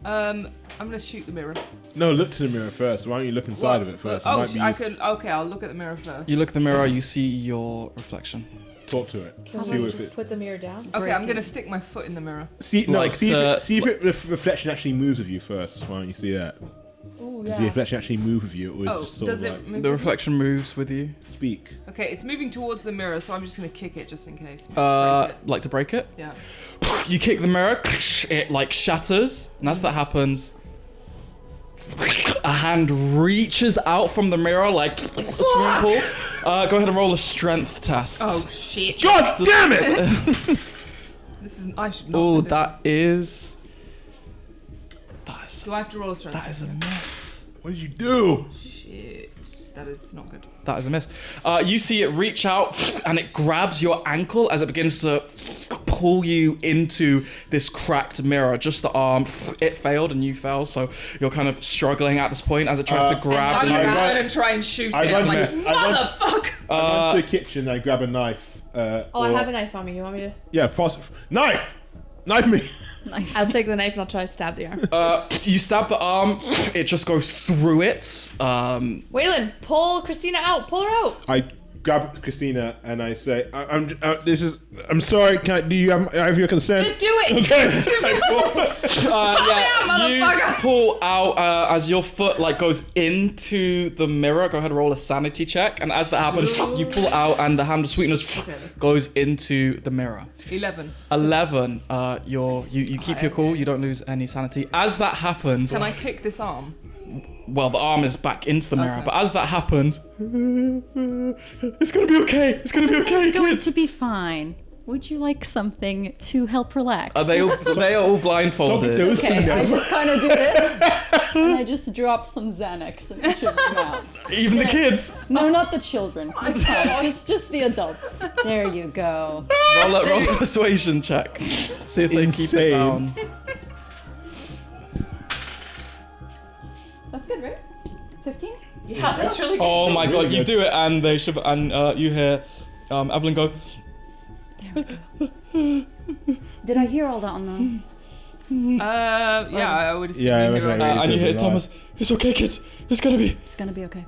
I'm gonna shoot the mirror. No, look to the mirror first. Why don't you look inside of it first? It might be I useful. could. Okay, I'll look at the mirror first. You look at the mirror, you see your reflection. Talk to it. Can See we if just it. put the mirror down? Okay, I'm Break gonna it. stick my foot in the mirror. See Like if the reflection actually moves with you first. Why don't you see that? Oh Does the reflection actually move with you, or is it just sort does of it? like Move The reflection moves with you. speak? Okay, it's moving towards the mirror, so I'm just gonna kick it just in case. Break it. Like to break it. Yeah. You kick the mirror, it like shatters, and as that happens, a hand reaches out from the mirror like a swimming pool. Go ahead and roll a strength test. Oh shit! God damn it! This is. I should not. Oh, do that is. Do I have to roll a strength? That is a miss. What did you do? Shit. That is not good. That is a miss. You see it reach out and it grabs your ankle as it begins to pull you into this cracked mirror. Just the arm, it failed and you fell, so you're kind of struggling at this point as it tries to grab I'm you. gonna try and shoot I it. run Like, to- I run- motherfucker! I run to the kitchen. I grab a knife. Oh, I have a knife on me. You want me to? Yeah, knife! Knife me! I'll take the knife and I'll try to stab the arm. You stab the arm, it just goes through it. Waylon, pull Christina out. Pull her out. I grab Christina and I say, I'm sorry, do you have your consent? Just do it. You pull out as your foot like goes into the mirror. Go ahead and roll a sanity check, and as that happens, you pull out and the hand of sweetness goes into the mirror. 11. 11. You keep your cool. You don't lose any sanity. As that happens, Can I kick this arm? well, the arm is back into the mirror. Okay. But as that happens, it's gonna be okay. It's gonna be okay, It's going kids. to be fine. Would you like something to help relax? They are all blindfolded. Don't do Okay, I this. just kind of do this, and I just drop some Xanax in each of their mouths. Even the kids. No, not the children. It's fine. Just the adults. There you go. Roll a persuasion check. See if they keep it Insane. down. That's good, right? 15? Yeah, that's really good. Oh my god, you good. do it and they should, and you hear Evelyn go, Did I hear all that on the... Yeah, I would assume Yeah, I you reckon hear I it. read and you hear live. Thomas, it's okay kids, it's gonna be, It's gonna be okay.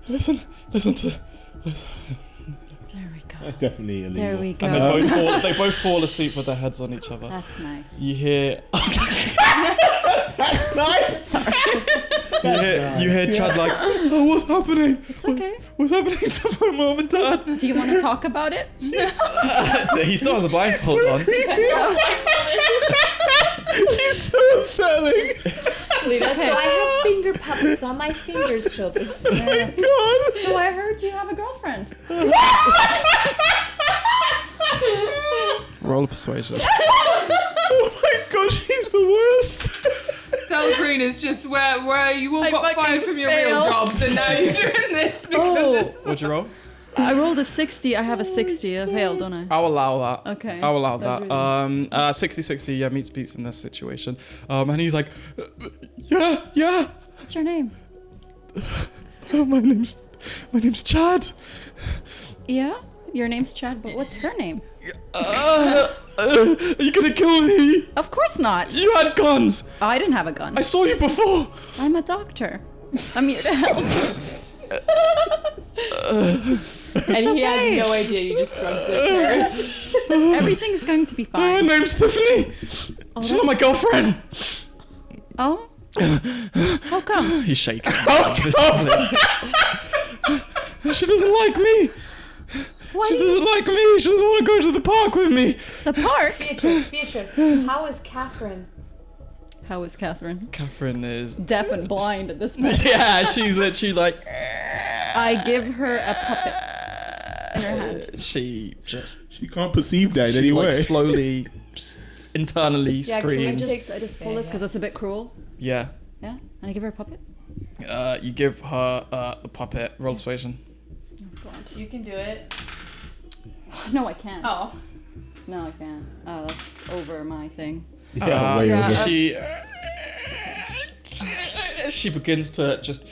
listen to, There we go. That's definitely illegal. There we go. and they both fall asleep with their heads on each other. That's nice. You hear, Sorry. you hear Chad like, oh, what's happening? It's okay. What's happening to my mom and dad? Do you want to talk about it? He still has the blindfold on. He's so unsettling. Lena, okay. so I have finger puppets on my fingers, children. God. So I heard you have a girlfriend. Roll a persuasion. Oh my god, she's the worst. Del Green is just where you all I got fucking fired from your real failed. jobs and now you're doing this because Oh. it's... What'd you roll? I rolled a 60. I have a 60. I failed, don't I? I'll allow that. Okay. I'll allow That's that. 60-60, yeah, meets beats in this situation. And he's like, yeah. What's your name? My name's Chad. Yeah? Your name's Chad, but what's her name? Are you gonna kill me? Of course not. You had guns. I didn't have a gun. I saw you before. I'm a doctor. I'm here to help. And he okay. has no idea you just drugged their parents. Everything's going to be My fine. name's Tiffany. She's not my girlfriend. Oh? How come? He's shaking. She doesn't like me. Why She do you- doesn't like me. She doesn't want to go to the park with me. The park? Beatrice, how is Catherine? How is Catherine? Catherine is. Deaf and blind at this point. Yeah, she's literally like. I give her a puppet. And her hand. She just She can't perceive that in she any like way. slowly, internally Yeah, can we screams. I just pull this because it's a bit cruel. Yeah. Yeah, and I give her a puppet. You give her the puppet. Roll persuasion. Oh God. You can do it. No, I can't. Oh. No, I can't. Oh, that's over my thing. Yeah, way yeah. over. She begins to just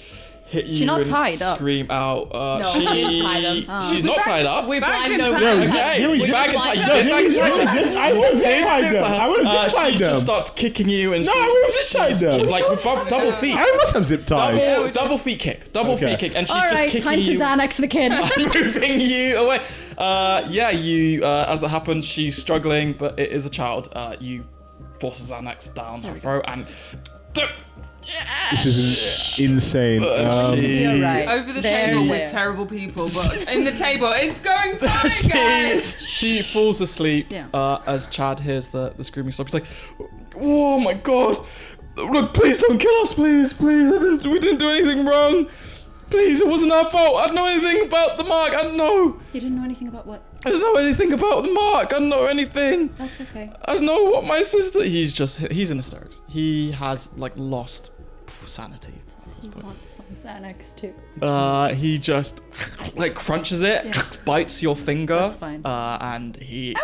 hit you She's not and tied up. scream out. No, she, we didn't tie them. Oh. She's not tied up. We Back blind in over. time. Okay, Yeah, we we did back in blind time. them. You did back in time. I would have tied them. I would have She tied just them. starts kicking you and No, I would've tied them. like with double feet. I must have zip ties. Double feet kick. Double Okay. feet kick. And she's All just right, kicking time to you. Xanax the kid. Moving you away. As that happens, she's struggling, but it is a child. You force a Xanax down her throat and. This is insane. You're right. Over the There, table there. with terrible people, but in the table, it's going fine, guys. She falls asleep Yeah. as Chad hears the screaming stop. He's like, "Oh my god! Look, please don't kill us, please. We didn't do anything wrong. Please, it wasn't our fault. I don't know anything about the mark. I don't know. You didn't know anything about what? I don't know anything about the mark. I don't know anything. That's okay. I don't know what my sister." He's in hysterics. He has like lost sanity. He wants some Xanax too. He just like crunches it, Yeah. bites your finger, That's fine. and he.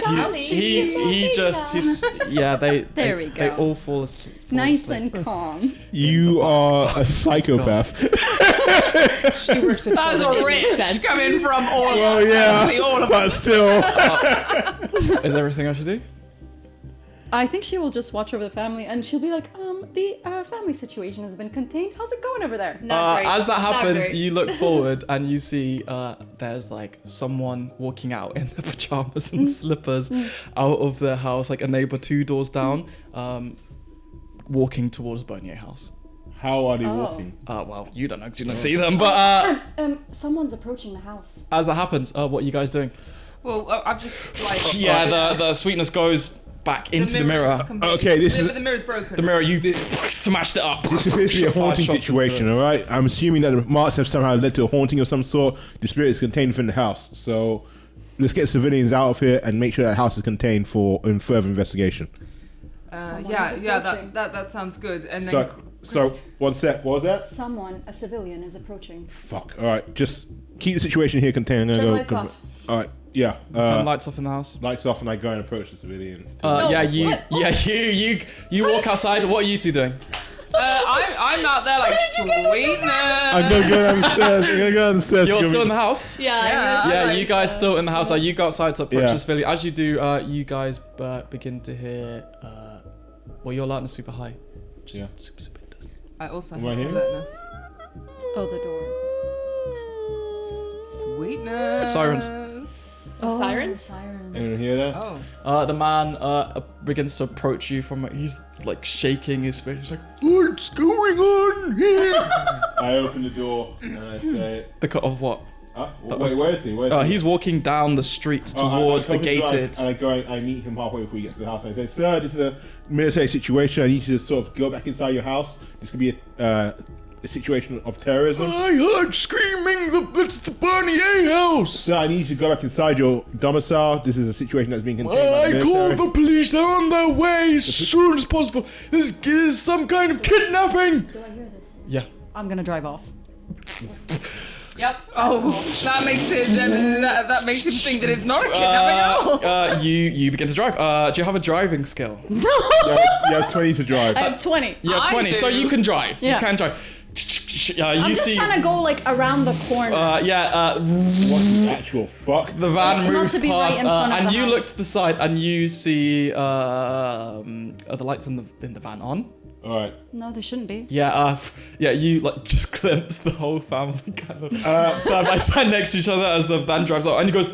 Charlie, He's There they we they go. all fall asleep. Nice and calm. You are a psychopath. She works with That was children. a It makes rich sense. coming from all of Oh us. yeah, Actually, all of but us. still. Is there everything I should do? I think she will just watch over the family, and she'll be like, the family situation has been contained. How's it going over there? Not great. As that Not happens, great. you look forward and you see there's like someone walking out in their pajamas and slippers out of their house, like a neighbor 2 doors down, walking towards Bernier house. How are they Oh. walking? Well, you don't know 'cause you don't see them, but Someone's approaching the house. as that happens, what are you guys doing? Well, I've just like. Yeah, the sweetness goes back into the mirror. Okay, this is- The mirror's broken. The mirror, you smashed it up. This appears to be a haunting Five shots situation, into it. alright? I'm assuming that the marks have somehow led to a haunting of some sort. The spirit is contained within the house. So let's get civilians out of here and make sure that house is contained for further investigation. Someone Yeah, is yeah, approaching. that sounds good. And then So, one sec, what was that? Someone, a civilian, is approaching. Fuck, alright, just keep the situation here contained. I'm Turn gonna lights go. off. Alright, yeah. Turn lights off in the house. Lights off and I go and approach the civilian. No, Yeah, what? you walk outside. What are you two doing? I'm out there like sweetness. I'm gonna go downstairs. I'm gonna go downstairs. You're still in the house. Yeah. Yeah. Yeah, Nice. you guys still in the house. You go outside to approach Yeah. this village. As you do, you guys begin to hear. Well, your alertness super high. Just Yeah. super intense. I also Am I have here? alertness. Oh, the door. Sweetness. Sirens. Oh, sirens? Sirens. Anyone hear that? Oh. The man begins to approach you from. He's like shaking his face. He's like, "What's going on here?" I open the door and I say, The cut of what? wait, where is he? Where is he? He's walking down the street towards the gated. And I go and I meet him halfway before he gets to the house. And I say, "Sir, this is a military situation. I need you to sort of go back inside your house. This could be a situation of terrorism. I heard screaming. It's the Bernier house. So I need you to go back inside your domicile. This is a situation that's being contained by the I called military." the police. They're on their way as soon as possible. This is some kind of kidnapping. Do I hear this? Yeah. I'm gonna drive off. Yep. Oh, that makes it. That makes him think that it's not a kidnapping at all. You begin to drive. Do you have a driving skill? You have 20 to drive. I have 20. You have I 20, so do. you can drive. Yeah. You can drive. You I'm just see. trying to go like around the corner. What the actual fuck? The van It's not moves to be right past, in front of and the you house. look to the side, and you see are the lights in the van on. Alright. No, there shouldn't be. Yeah, you like just glimpse the whole family kind of side by side next to each other as the van drives out, and he goes,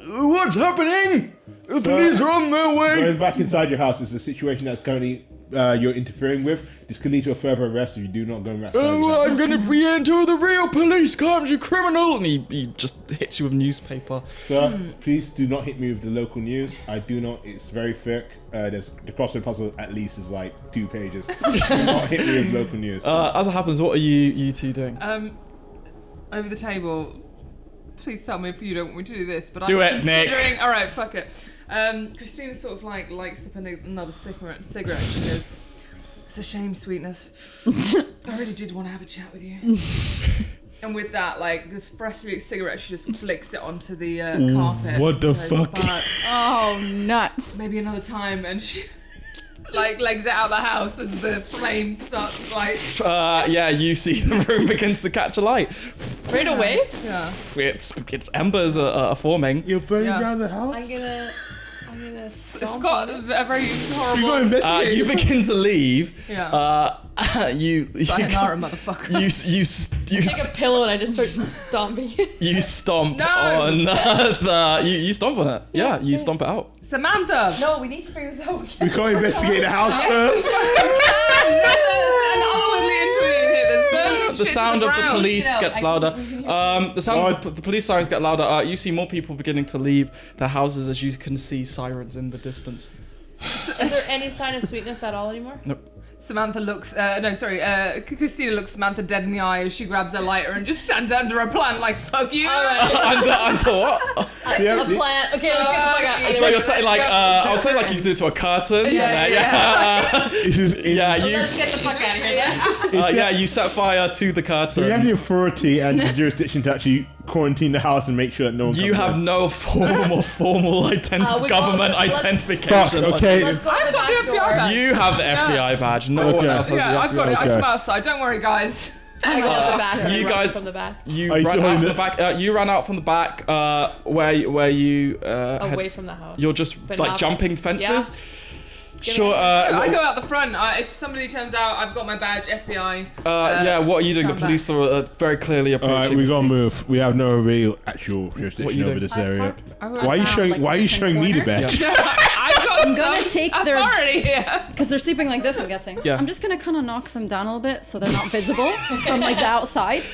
"What's happening? The police are on their way." Going back inside your house is a situation that's currently you're interfering with. This could lead to a further arrest if you do not go back inside. Oh, I'm gonna be into the real police comes, you criminal! And he just hits you with newspaper. Sir, please do not hit me with the local news. I do not. It's very thick. There's the crossword puzzle at least is like 2 pages. Do not hit me with local news. As it happens, what are you two doing? Over the table, please tell me if you don't want me to do this. But Do I'm it, Nick. considering. All right, fuck it. Christina sort of like lights up another cigarette. She goes, "It's a shame, sweetness. I really did want to have a chat with you." And with that, like the freshly lit cigarette, she just flicks it onto the carpet. What the Goes, fuck? "But Oh, nuts. maybe another time," and she like legs it out of the house as the flame starts like. Yeah, you see the room begins to catch a light. Right away. Yeah. It's embers are forming. You're burning Yeah. down the house? I'm gonna It's stomp got on it. a very You gotta horrible. investigate. You begin to leave. Yeah. You Sayonara, motherfucker. Take a pillow and I just start stomping it. you stomp No. on the you stomp on it. Yeah, you stomp it out. Samantha. No, we need to figure this out. We can't investigate the house first. And otherwise intervening here. There's burning The shit sound to of the ground. police No, gets I louder. can- we can hear The sound of the police sirens get louder. You see more people beginning to leave their houses as you can see sirens in the distance. Is there any sign of sweetness at all anymore? Samantha looks, Christina looks Samantha dead in the eye as she grabs her lighter and just stands under a plant like, fuck you. All right. Under what? Yeah, A plant. Okay, let's get the fuck out. So you're saying like I'll say like you do it to a curtain. Yeah. This is Yeah, you Let's get the fuck out of here. Yeah. yeah you set fire to the So we have curtain. the authority and the jurisdiction to actually quarantine the house and make sure that no one You comes have in. no formal we government call- let's- Fuck, identification. okay. Let's go I've to the got the back FBI door. badge. You have the FBI badge. No one Okay. else has Yeah, the I've got it. I Okay. come outside. Don't worry, guys. I go out the back. You You guys- guys from the back. You Are you ran still out in from the the- back. You ran out from the back where you Away from the house. you're just But like not- jumping fences. Give Sure. me- I go out the front. If somebody turns out, I've got my badge, FBI. Yeah. What are you doing? The stand back. police are very clearly approaching. Alright, we the gotta scene. move. We have no real actual What jurisdiction you over doing? this area. I Why are you went showing? like, Why are you in showing me the corner? badge? I've got I'm gonna some take their- authority here. Because they're sleeping like this, I'm guessing. Yeah. I'm just gonna kind of knock them down a little bit so they're not visible from like the outside.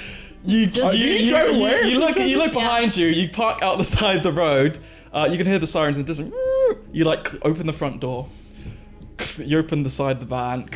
You Did you drive away? you look behind you. You park out the side of the road. You can hear the sirens in the distance. You like open the front door. You open the side of the van.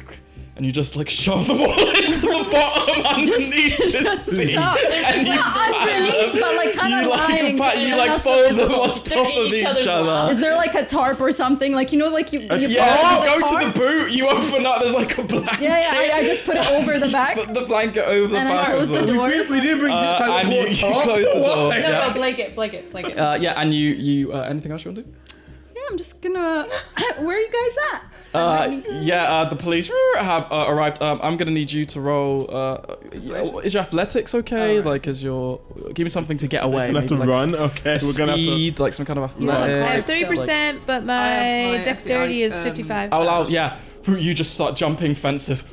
And you just like shove them all into the bottom underneath the seat. Stop. And you Not pat underneath, them. but like kind of lying. You so like that's not fold them visible. on top of each each other's other. lap. Is there like a tarp or something? Like, you know, like you Yeah, put you over go car? to the boot, you open up, there's like a blanket. Yeah, I just put it over the back. Put the blanket over the And I back close of the them. door. We didn't bring this side And of you the top. close the door. Why? No, Yeah. no, blanket. Yeah, and you anything else you want to do? Yeah, I'm just gonna. Where are you guys at? The police have arrived. I'm gonna need you to roll. Is your athletics okay? Alright. Like, is your give me something to get away? We'll have to maybe, like, run. Okay, we're gonna have to. speed, like some kind of Yeah, athletics. I have Like- 30%, but I my have my dexterity FBI, is 55. I'll allow, yeah. You just start jumping fences.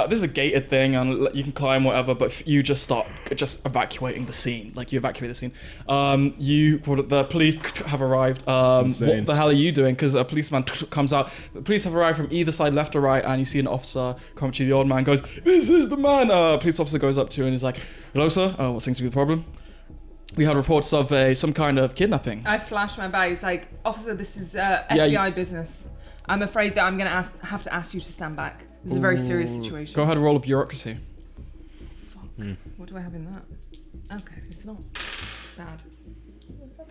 This is a gated thing, and you can climb whatever. But you just start evacuating the scene. Like you evacuate the scene. The police have arrived. What Insane. the hell are you doing? Because a policeman comes out. The police have arrived from either side, left or right, and you see an officer come to you. The old man goes, "This is the man." Police officer goes up to you and is like, "Hello, sir. What seems to be the problem?" We had reports of some kind of kidnapping. I flash my bag. It's like, officer, this is FBI business. I'm afraid that I'm going to have to ask you to stand back. This is a very serious situation. Go ahead and roll a bureaucracy. Fuck. What do I have in that? Okay, it's not bad.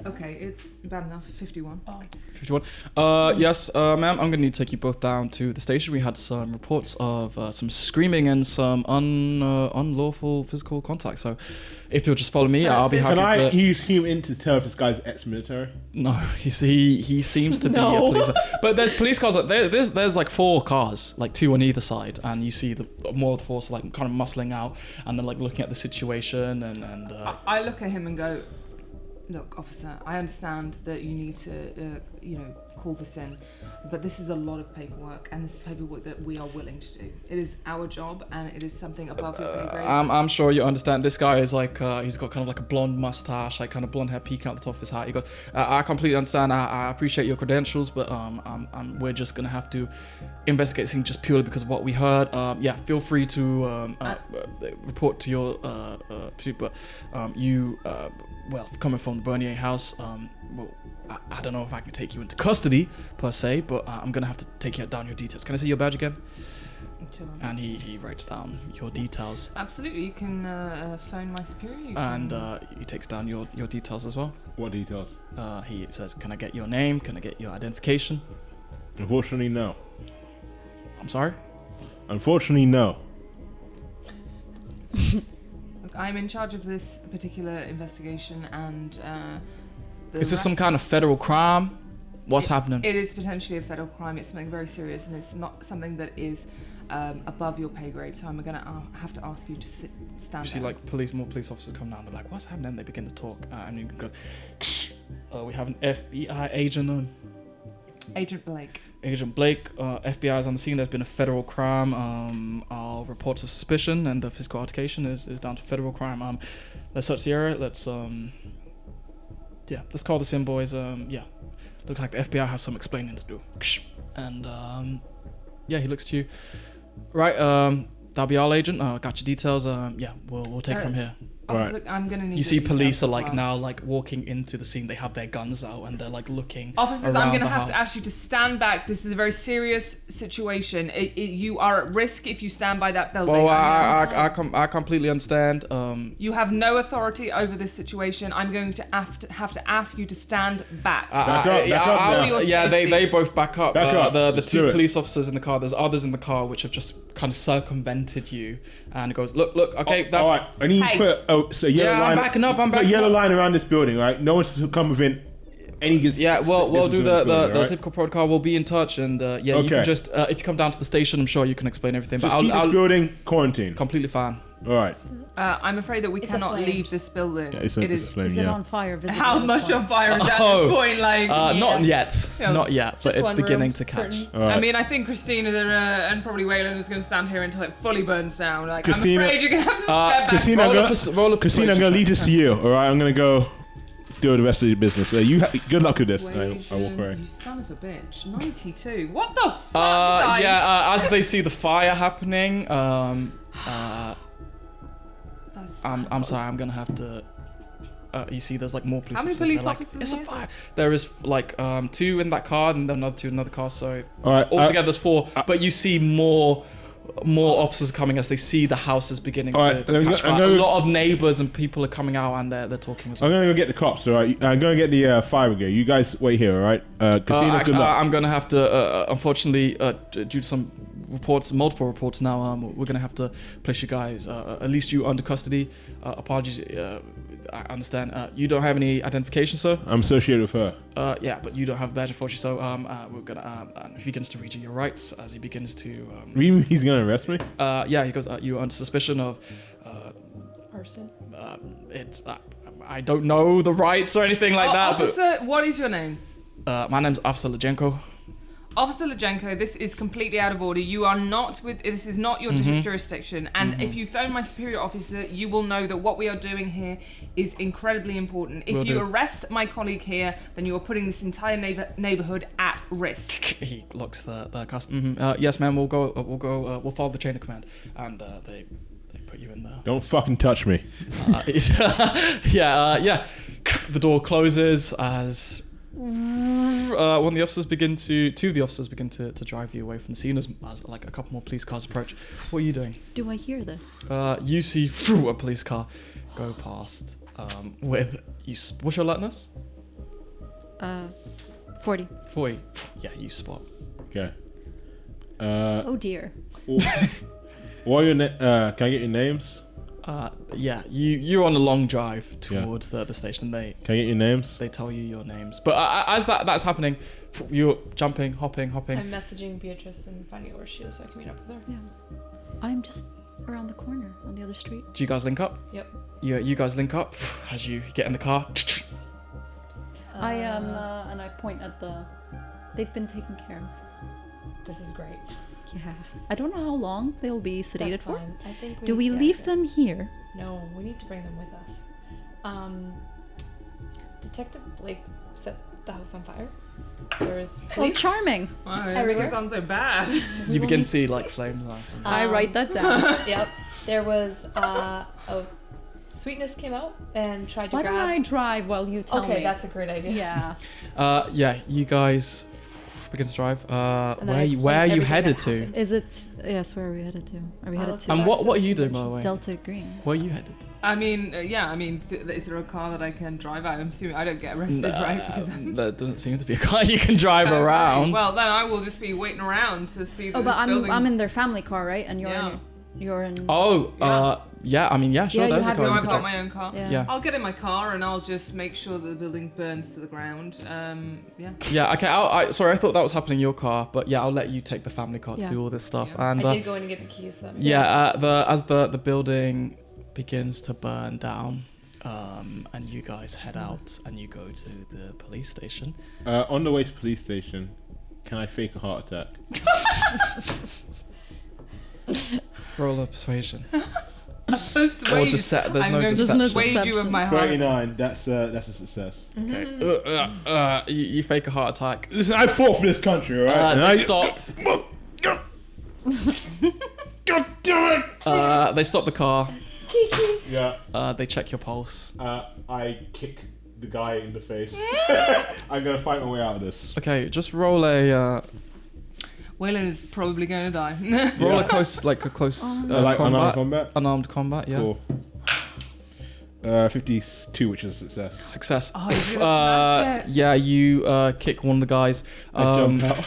Okay, it's bad enough. 51. 51. Yes, ma'am, I'm going to need to take you both down to the station. We had some reports of some screaming and some unlawful physical contact. So if you'll just follow me, So I'll be Can happy I to... use him in to tell if this guy's ex-military? No, he seems to be a No. policeman. But there's police cars. There's like 4 cars, like 2 on either side. And you see more of the force like kind of muscling out and then like looking at the situation and I look at him and go, look, officer, I understand that you need to, call this in, but this is a lot of paperwork, and this is paperwork that we are willing to do. It is our job, and it is something above your pay grade. I'm sure you understand. This guy is like, he's got kind of like a blonde mustache, like kind of blonde hair peeking out the top of his hat. He goes, I completely understand. I appreciate your credentials, but we're just gonna have to investigate this thing just purely because of what we heard. Yeah, feel free to report to your pursuit, but coming from the Bernier house, I don't know if I can take you into custody per se, but I'm gonna have to take you down your details. Can I see your badge again? And he writes down your details. Absolutely, you can phone my superior. And he takes down your details as well. What details? He says, can I get your name? Can I get your identification? Unfortunately, no. I'm sorry? Unfortunately, no. Look, I'm in charge of this particular investigation, and Is this some kind of federal crime? What's happening? It is potentially a federal crime. It's something very serious, and it's not something that is above your pay grade. So I'm gonna have to ask you to stand. You see, down. like more police officers come down. They're like, "What's happening?" They begin to talk, and you go, "We have an FBI agent on." Agent Blake. Agent Blake, FBI is on the scene. There's been a federal crime. Our reports of suspicion and the physical altercation is down to federal crime. Let's search the area. Let's call this in, boys. Looks like the FBI has some explaining to do. And he looks to you. Right, that'll be our agent. Got your details. We'll take it from here. Right. Look, I'm gonna need. You see, the details police are as like well. now like walking into the scene. They have their guns out and they're like looking. Officers, around I'm going to the have to house. ask you to stand back. This is a very serious situation. You are at risk if you stand by that building. Well, I completely understand. You have no authority over this situation. I'm going to have to ask you to stand back. Back up now. They both back up. Back up. The Let's two do it. police officers in the car. There's others in the car which have just kind of circumvented you, and it goes, look. Okay, that's. All right. I need Hey. to put a yellow line. I'm backing up. Put a yellow line around this building, right? No one's to come within any. Yeah, we'll do distance the of this building, right? typical protocol. We'll be in touch, and you Okay. can just if you come down to the station, I'm sure you can explain everything. Just But keep I'll this building quarantined. completely fine. All right. I'm afraid that we It's cannot aflamed. leave this building. Yeah, it's It it's is. flame, Is it yeah. on fire? Visible How at this much point? on fire is at Oh. this point? Like, Not yet, Yeah. not yet, but Just it's one beginning room, to catch. curtains. All right. I mean, I think Christina and probably Waylon is going to stand here until it fully burns down. Like, Christina- I'm afraid you're going to have to step back. Christina, roll I'm a gonna, pers- roll a Christina, I'm persuasion gonna leave check. this to you. All right. I'm gonna go do the rest of your business. Good luck with this. I walk Persuasion, away. You son of a bitch. 92. What the fuck, guys? As they see the fire happening, I'm sorry, I'm gonna have to. You see, there's like more police How many officers. police They're like, officers it's a here? fire. There is like 2 in that car, and then another 2 in another car. So All right. altogether, there's 4. But you see more officers coming as they see the houses beginning All to, right, to I'm catch go- I'm fire. A gonna- lot of neighbors and people are coming out, and they're talking as I'm well. gonna go get the cops. All right. I'm gonna get the fire brigade. You guys wait here. All right. Christina, good luck. I'm gonna have to, unfortunately, due to some multiple reports now, we're gonna have to place you guys, at least you under custody. Apologies, I understand. You don't have any identification, sir. I'm associated with her. Yeah, but you don't have a badge, unfortunately. So we're gonna. He begins to read you your rights as he begins to. Really? He's gonna arrest me? Yeah, he goes. You're under suspicion of. Arson. I don't know the rights or anything like that. Officer, what is your name? But my name's Officer Lejenko. Officer Lejenko, this is completely out of order. You are not with. This is not your jurisdiction. And if you phone my superior officer, you will know that what we are doing here is incredibly important. If Will you do. arrest my colleague here, then you are putting this entire neighborhood at risk. He locks the customer. Yes, ma'am. We'll go. We'll follow the chain of command, and they put you in there. Don't fucking touch me. Yeah. The door closes as one of the officers begin to drive you away from the scene as like a couple more police cars approach. What are you doing? Do I hear this? You see a police car go past with you. What's your alertness? 40. 40. Yeah, you spot. Okay. Oh dear. What are your can I get your names? Yeah, you're on a long drive towards the station. And Can I get your names? they tell you your names, but as that's happening, you're jumping, hopping. I'm messaging Beatrice and finding out where she is so I can meet up with her. Yeah. I'm just around the corner on the other street. Do you guys link up? Yep. You guys link up as you get in the car. I am, and I point at the. They've been taken care of. This is great. Yeah. I don't know how long they'll be sedated That's for. fine. I think Do we need to leave get them here? No, we need to bring them with us. Detective Blake set the house on fire. There is Oh, police. charming. Wow, it Everywhere? doesn't sound so bad. You begin to see like flames now. I write that down. Yep. There was Sweetness came out and tried to Why grab. don't I drive while you tell me? Okay, that's a great idea. Yeah. Yeah, you guys begins to drive. then I Where are explain you everything headed that to? happened. Is it? Yes. Where are we headed to? Are we headed let's to? go And back what to are the you doing, by the convention way? Delta Green. Where are you headed? I mean, is there a car that I can drive out? I'm assuming I don't get arrested, right? Because There doesn't seem to be a car you can drive Okay, around. Well, then I will just be waiting around to see. Oh, this but building. I'm in their family car, right? And you're in. Oh, yeah. I mean, yeah, sure. Yeah, you there's a have car So you I've can got drive. my own car. Yeah. Yeah. I'll get in my car and I'll just make sure that the building burns to the ground. Yeah. Yeah, okay. Sorry, I thought that was happening in your car, but yeah, I'll let you take the family car to Yeah. do all this stuff. Yeah. And I did go in and get the keys. So as the building begins to burn down, and you guys head out and you go to the police station. On the way to police station, can I fake a heart attack? Roll a persuasion. Or There's I'm no going to deception. persuade you of my heart. 39. That's a success. Okay. You fake a heart attack. Listen, I fought for this country, alright? They stop. God damn it! They stop the car. Yeah. They check your pulse. I kick the guy in the face. I'm gonna fight my way out of this. Okay, just roll a Waylon is probably going to die. roll Yeah. a close Like combat. unarmed combat. Unarmed combat. Yeah. Cool. 52, which is a success. Success. Oh, you're gonna smash it. Yeah, you kick one of the guys. I jump out.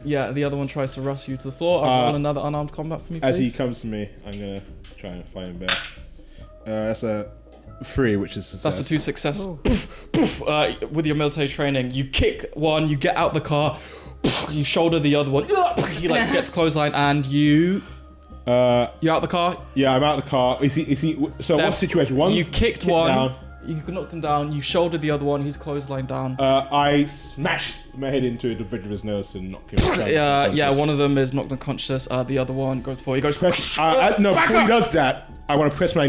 Yeah, the other one tries to rush you to the floor. Roll another unarmed combat for me, please. As he comes to me, I'm gonna try and fight him back. That's a 3, which is success. That's a 2 success. Poof, poof. With your military training, you kick one, you get out the car, poof, you shoulder the other one. He like gets clothesline, and you're out the car. Yeah, I'm out of the car. Is he? So Then what's the situation? One's you kicked one. down. You knocked him down. You shouldered the other one. He's clothesline down. I smashed my head into the bridge of his nose and knocked him down. Yeah. One of them is knocked unconscious. The other one goes for. He goes. Press, no, before he does that, I want to press my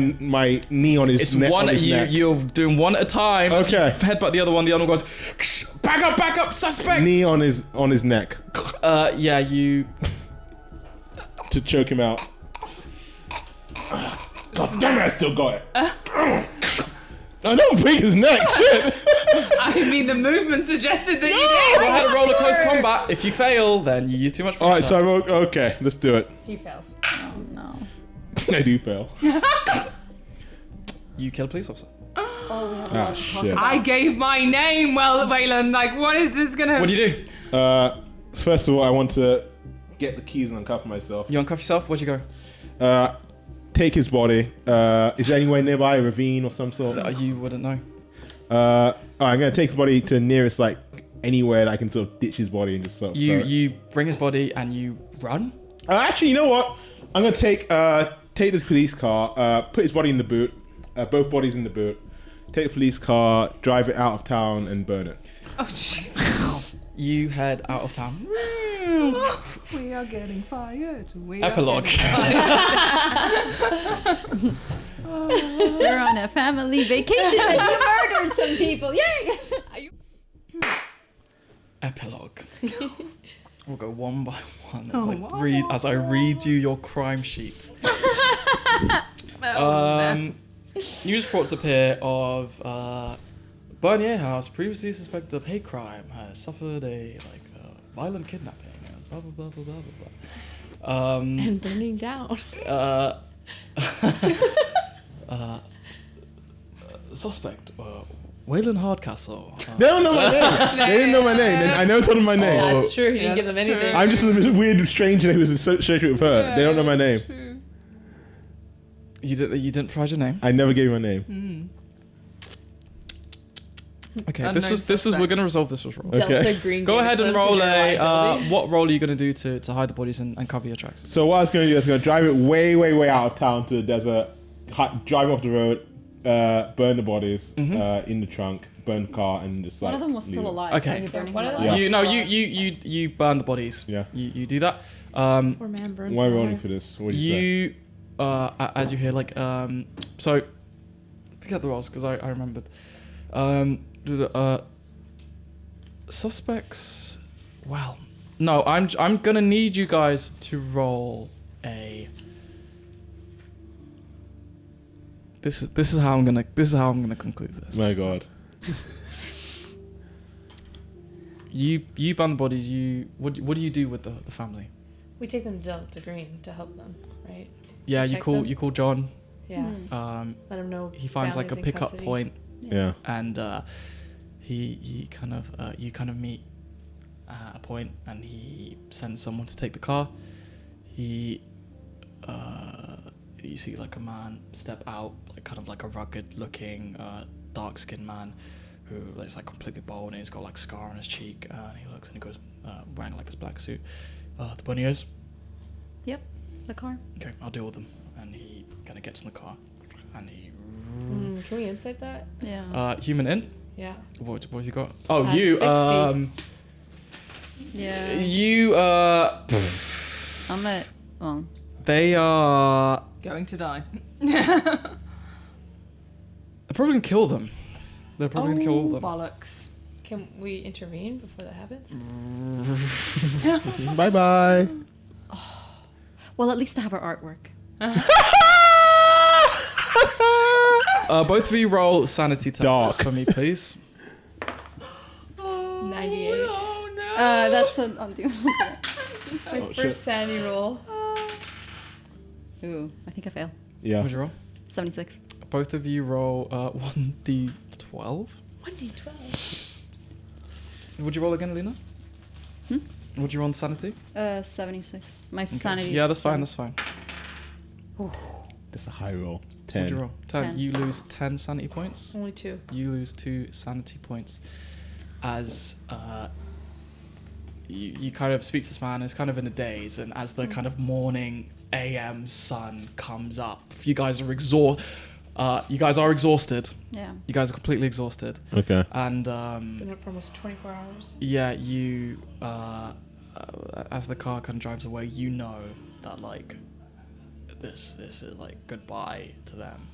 knee on his It's neck. one. On his neck. You're doing one at a time. Okay. You headbutt the other one. The other one goes. Back up, suspect. Knee on his neck Yeah. You. to choke him out. God damn it! I still got it. I don't break his neck. Shit. I mean, the movement suggested that you Go did. ahead and roll a close combat. If you fail, then you use too much. All right, pressure. so I roll. Okay, let's do it. he fails. Oh no. I do fail. You kill a police officer. Oh, we have a Ah, lot to talk shit. about. I gave my name, well, Waylon. Like, what is this gonna? What do you do? First of all, I want to get the keys and uncuff myself. You uncuff yourself. Where'd you go? Take his body. Is there anywhere nearby a ravine or some sort? You wouldn't know. I'm gonna take the body to the nearest like anywhere that I can sort of ditch his body and just sort of. throw it. You bring his body and you run. Actually, you know what? I'm gonna take the police car, put his body in the boot, both bodies in the boot. Take the police car, drive it out of town, and burn it. Oh, jeez. You head out of town. We are getting fired. Epilogue. You're on a family vacation and you murdered some people. Yay! Epilogue. We'll go one by one Oh, as I read you your crime sheet. News reports appear of Bernier House, previously suspected of hate crime, has suffered a violent kidnapping. Blah blah blah blah blah blah. And burning down. Suspect, Waylon Hardcastle. They don't know my name. They didn't know my name. I never told them my name. That's true. He didn't give That's them anything. true. I'm just a weird stranger who's associated with her. They don't know my name. True. You didn't provide your name. I never gave my name. Okay, Unknown this is suspect. we're gonna resolve this with roll. Okay. Delta Green. Go gave it ahead to and them 'cause roll you're a. liability. What role are you gonna do to hide the bodies and cover your tracks? So what I was going to do is I was going to drive it way, way, way out of town to the desert, drive off the road, burn the bodies in the trunk, burn the car, and just like. One of them was leave still it. alive. Okay. Are you burning One him of alive? them- You burn the bodies. Yeah. You do that. Poor man burns Why are we alive. rolling for this? What do you say? You as you hear so forget the rolls because I remembered. Suspects. Well, no. I'm gonna need you guys to roll a. This is how I'm gonna conclude this. My God. you burn the bodies. What do you do with the family? We take them to Delta Green to help them, right? Yeah, you Protect them? call John. Yeah. Let him know. He finds like a family's in pickup custody. point, Yeah. and he kind of you kind of meet at a point, and he sends someone to take the car. He you see like a man step out, like kind of like a rugged looking dark skinned man who is like completely bald, and he's got like scar on his cheek, and he looks and he goes wearing like this black suit. The bunny ears. Yep, the car. Okay, I'll deal with them. And he kind of gets in the car, and he Can we insight that? Yeah. human in. Yeah. What have you got? Oh, 60. Yeah. You I'm at. Well. they are. Going to die. They're probably gonna kill them. They're probably gonna kill all of them. Bollocks. Can we intervene before that happens? Bye bye. Well, at least I have our artwork. Both of you roll sanity tests Dark. for me, please. 98. Oh no. That's an undo. My Oh, first shit. sanity roll. Ooh, I think I fail. Yeah. What'd you roll? 76. Both of you roll 1d12. 1d12. Would you roll again, Alina? Would you roll on sanity? 76. My Okay. sanity. Yeah, is that's fine. That's fine. That's a high roll. What'd you 10. roll? 10. 10. You lose 10 sanity points. Only 2. You lose 2 sanity points as you kind of speak to this man. It's kind of in a daze, and as the kind of morning AM sun comes up, you guys are exhausted. Yeah. You guys are completely exhausted, Okay. and Been up for almost 24 hours. yeah, you as the car kind of drives away, you know that like this is like goodbye to them,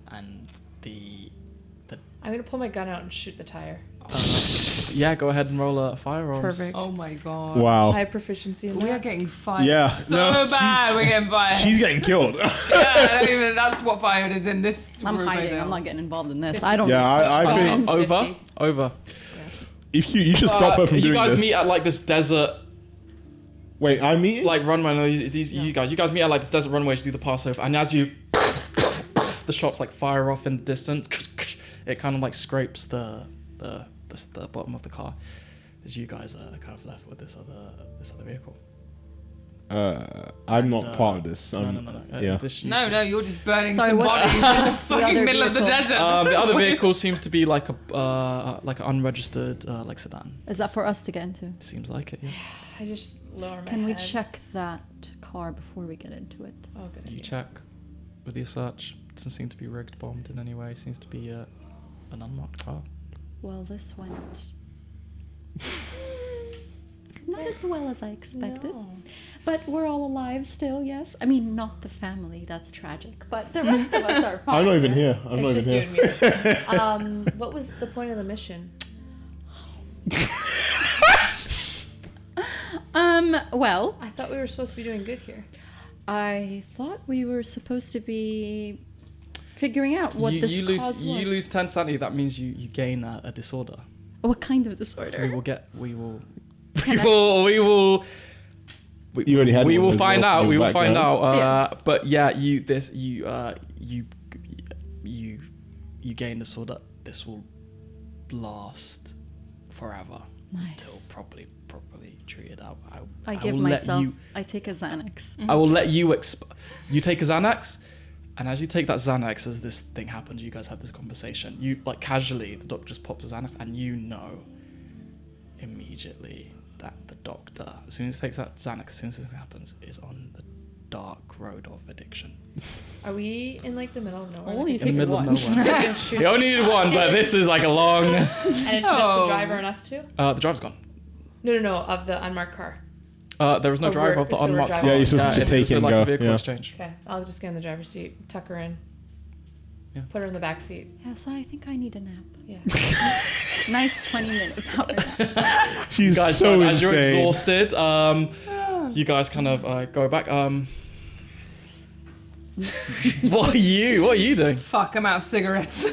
and the I'm gonna pull my gun out and shoot the tire. yeah, go ahead and roll a fire roll. Perfect. Oh my god. Wow. I have proficiency in We are that. getting fired. Yeah, So no, bad. We're getting fired. She's getting killed. Yeah, I don't even, that's what fired is in this I'm room right hiding. now. I'm not getting involved in this. I don't. Yeah, I think- Fine. Over. if you should stop her from you doing guys this. meet at like this desert Wait, I'm meeting? like runway. No, you guys meet at like this desert runway to do the passover, and as you the shots like fire off in the distance, it kind of like scrapes the bottom of the car as you guys are kind of left with this other vehicle. I'm not And, part of this. No. Yeah. This you No, two. no, you're just burning Sorry, some what- bodies in the what's the fucking other middle of the vehicle? desert. The other vehicle seems to be like an unregistered like sedan. Is that for us to get into? Seems like it. Yeah. I just lower my Can we head. check that car before we get into it? Oh, good You idea. check with your search. Doesn't seem to be rigged, bombed in any way. Seems to be an unmarked car. Well, this went not as well as I expected. No. But we're all alive still, yes? I mean, not the family, that's tragic. But the rest of us are fine. I'm not even here. I'm not It's just even you here. and me. What was the point of the mission? Well, I thought we were supposed to be doing good here. I thought we were supposed to be figuring out what this you lose, cause was. You lose 10 sanity. That means you gain a disorder. What kind of disorder? We will. Can I- You already had We one will as find well out. from We your will find background. out. Yes. But yeah, you gain disorder. This will last forever until Nice. properly treated out. I give will let myself. you- I take a Xanax. I will let you you take a Xanax, and as you take that Xanax, as this thing happens, you guys have this conversation. You like casually, the doctor just pops a Xanax, and you know immediately that the doctor, as soon as he takes that Xanax, as soon as this happens, is on the dark road of addiction. Are we in like the middle of nowhere? Oh, you In the take middle one. of nowhere. Shoot. You only needed one, but this is like a long. And it's just Oh. the driver and us two? The driver's gone. No, of the unmarked car. There was no Oh, driver we're- of the so we're unmarked driving. car. Yeah, you're supposed to just take was it and like go, a vehicle yeah. exchange. Okay, I'll just get in the driver's seat, tuck her in. Yeah. Put her in the back seat. Yes, I think I need a nap. Yeah. Nice 20-minute power nap. She's Guys, so as you're insane. exhausted, you guys kind of go back. What are you doing? Fuck, I'm out of cigarettes.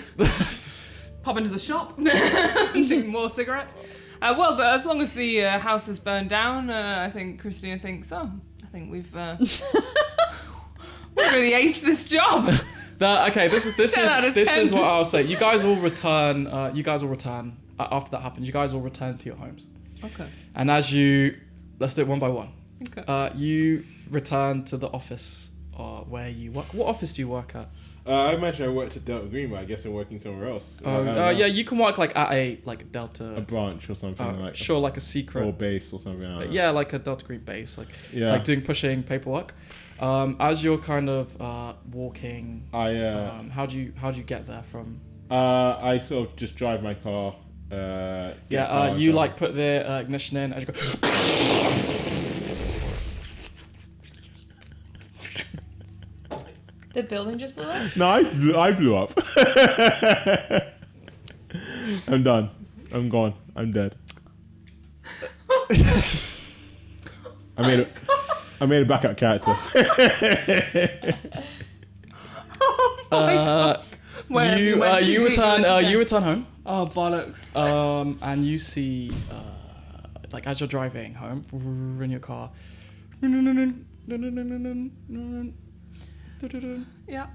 Pop into the shop. Do more cigarettes. Well, as long as the house is burned down, I think Christina thinks, I think we've we really aced this job. Okay, this 10 out of is 10. what I'll say. You guys will return. After that happens. You guys will return to your homes. Okay. And let's do it one by one. Okay. You return to the office where you work. What office do you work at? I mentioned I worked at Delta Green, but I guess I'm working somewhere else. Yeah, you can work like at a Delta. A branch or something like. Sure, like a secret. Or base or something like that. Yeah, like a Delta Green base, like pushing paperwork. As you're kind of walking, how do you get there from? I sort of just drive my car. You like put the ignition in as you go. The building just blew up? No, I blew up. I'm done. I'm gone. I'm dead. I made a backup character. You return home. Oh, bollocks. And you see, like as you're driving home in your car. Yeah.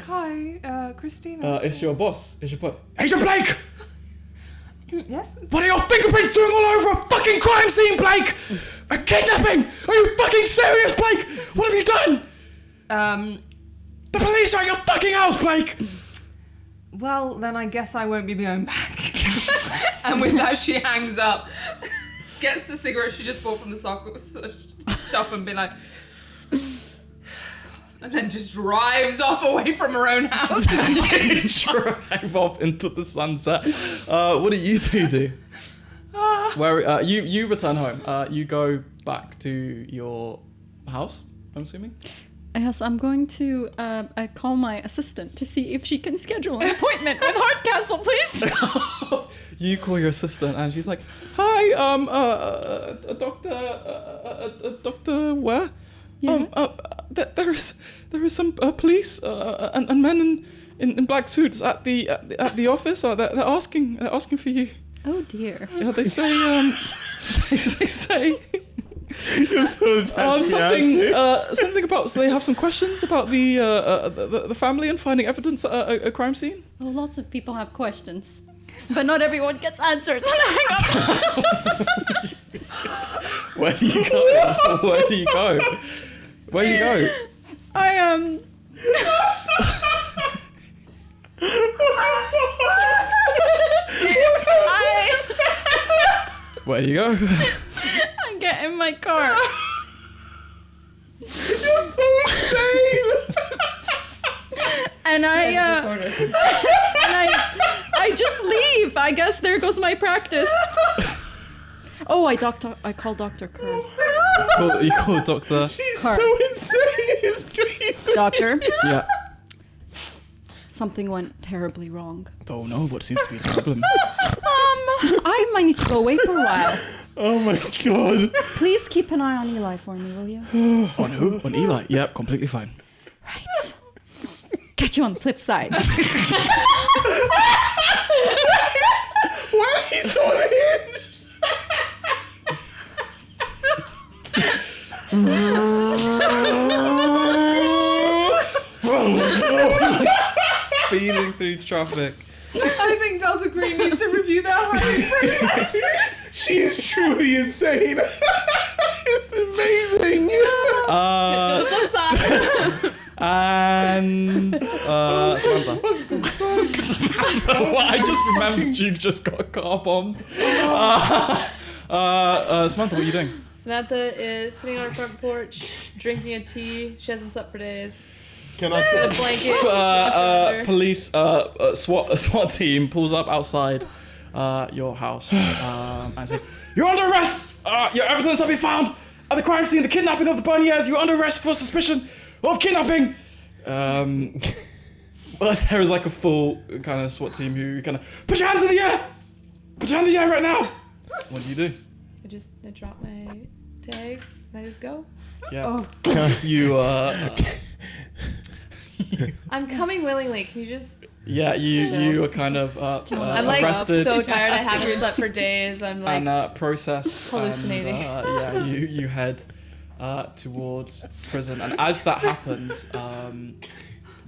Hi, Christina. It's your boss. It's your boss. Agent Blake! Yes? What are your fingerprints doing all over a fucking crime scene, Blake? A kidnapping! Are you fucking serious, Blake? What have you done? The police are at your fucking house, Blake! Well, then I guess I won't be going back. And with that, she hangs up, gets the cigarette she just bought from the shop and be like... And then just drives off away from her own house. Drive off into the sunset. What do you two do? Where you return home. You go back to your house, I'm assuming? Yes, I'm going to call my assistant to see if she can schedule an appointment with Hardcastle, please. You call your assistant and she's like, "Hi, Doctor where? Yes. There is some police and men in black suits at the office. They're asking for you. Oh dear. Yeah, they say they say You're so something about. So they have some questions about the family and finding evidence at a crime scene. Well, lots of people have questions, but not everyone gets answers. Hang up. Where do you go? Where do you go? Where do you go? Where do you go? I get in my car. You're so insane. And I just leave. I guess there goes my practice. Oh, I call Dr. Kerr. You call Doctor. She's Car. so insane. It's crazy. Doctor, Yeah. something went terribly wrong. Oh no, what seems to be the problem? I might need to go away for a while. Oh my god. Please keep an eye on Eli for me, will you? On who? On Eli? Yep, completely fine. Right. Catch you on the flip side. Why is he so unhinged? Speeding through traffic. I think Delta Green needs to review their hiring process. She is truly insane. It's amazing. To the flip side. And Samantha. Well, I just remembered you just got car bombed. Samantha, what are you doing? Samantha is sitting on her front porch, drinking a tea. She hasn't slept for days. Can I Got a say? blanket. under her. Police SWAT team pulls up outside your house and say, "You're under arrest! Your evidence have been found at the crime scene, the kidnapping of the Berniers. You're under arrest for suspicion of kidnapping." But there is like a full kind of SWAT team who kind of put your hands in the air. Put your hand in the air right now. What do you do? I drop my tag and I just go. Yeah. You I'm coming willingly. Can you just Yeah, you are kind of I'm like arrested so tired. I haven't slept for days. I'm like and processed. hallucinating. And, you head towards prison, and as that happens,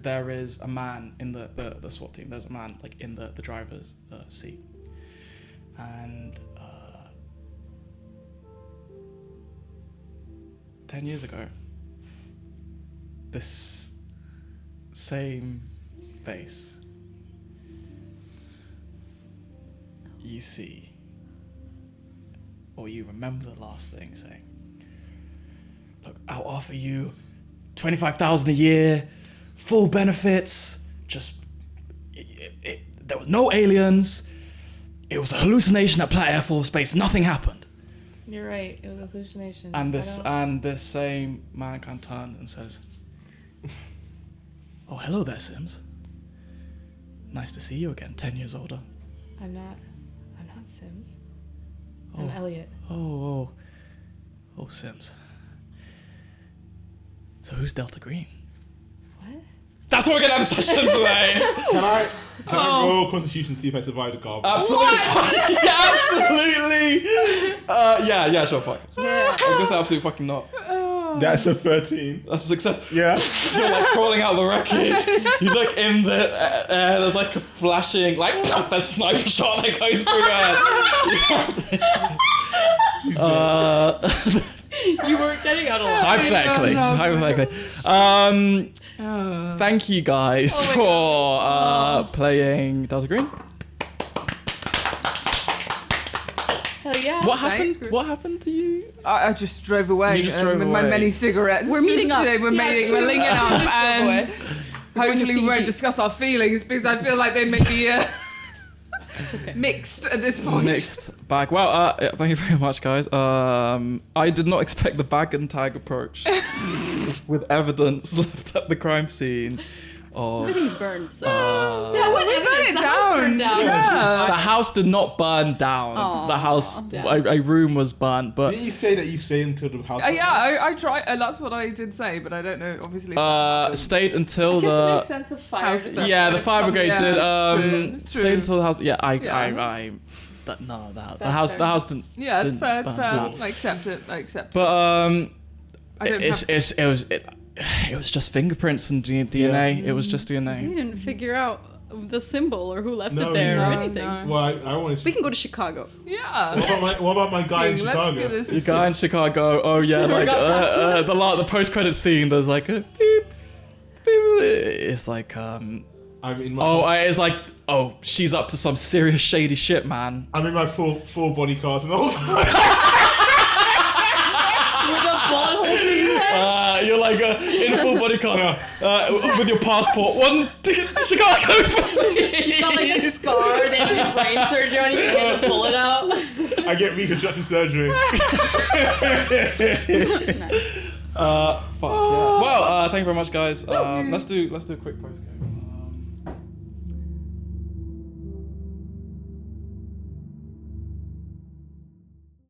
there is a man in the SWAT team. There's a man like in the driver's seat, and 10 years ago, this same face you see, or you remember the last thing saying, look, I'll offer you 25,000 a year, full benefits, just there was no aliens, it was a hallucination at Platt Air Force Base, nothing happened. You're right. It was a hallucination. And this same man kind of turns and says, oh, hello there, Sims. Nice to see you again, 10 years older. I'm not Sims. I'm Elliot. Oh, Sims. So who's Delta Green? What? That's what we're gonna have a session today. Can I roll Constitution to see if I survive the garbage? Absolutely. Yeah, absolutely. Yeah, sure, fuck. Yeah. I was gonna say absolutely fucking not. That's a 13. That's a success. Yeah. You're like crawling out of the wreckage. You look in the air. There's like a flashing, like there's a sniper shot that goes through your head. You weren't getting out alive. Hypothetically. Thank you guys for playing Delta Green. Hell yeah. What happened? Thanks. What happened to you? I just drove away. You just drove with my away. many cigarettes. We're meeting up. We're linking up, Just and away. hopefully we won't Fiji. discuss our feelings because I feel like they may be mixed at this point. Mixed bag. Well, thank you very much, guys. I did not expect the bag and tag approach with evidence left at the crime scene. Of, Everything's burned. So. Yeah, what We burn evidence? it The house burned down. down. Yeah. the house did not burn down. Aw. The house, Damn. a room was burnt, but Didn't you say that you stayed until the house? Yeah, I tried. That's what I did say, but I don't know. Obviously, stayed I until guess it the makes sense. The fire. House burnt. yeah the fire brigade Yeah, did true. It's stayed true. until the house. Yeah, Yeah. the That's house fair. the house didn't. yeah, it's didn't fair. It's burn fair. down. I accept it. I accept it. But I don't it was just fingerprints and DNA. Yeah. It was just We DNA. didn't figure out the symbol or who left No, it there no, or anything. no. Well, I wanted to. We can go to Chicago. Yeah. What about my guy in Let's Chicago? give this- The guy in Chicago. Oh yeah, like the post-credit scene. There's like a beep, beep. It's like I'm in my it's like she's up to some serious shady shit, man. I'm in my full body cast and all. With a bullet hole through your head. You're like in full body car with your passport. One ticket to Chicago. You got like a scar. They have brain surgery on you. You get the bullet out. I get reconstructive surgery. Fuck yeah. Well, thank you very much, guys. Let's do a quick post game.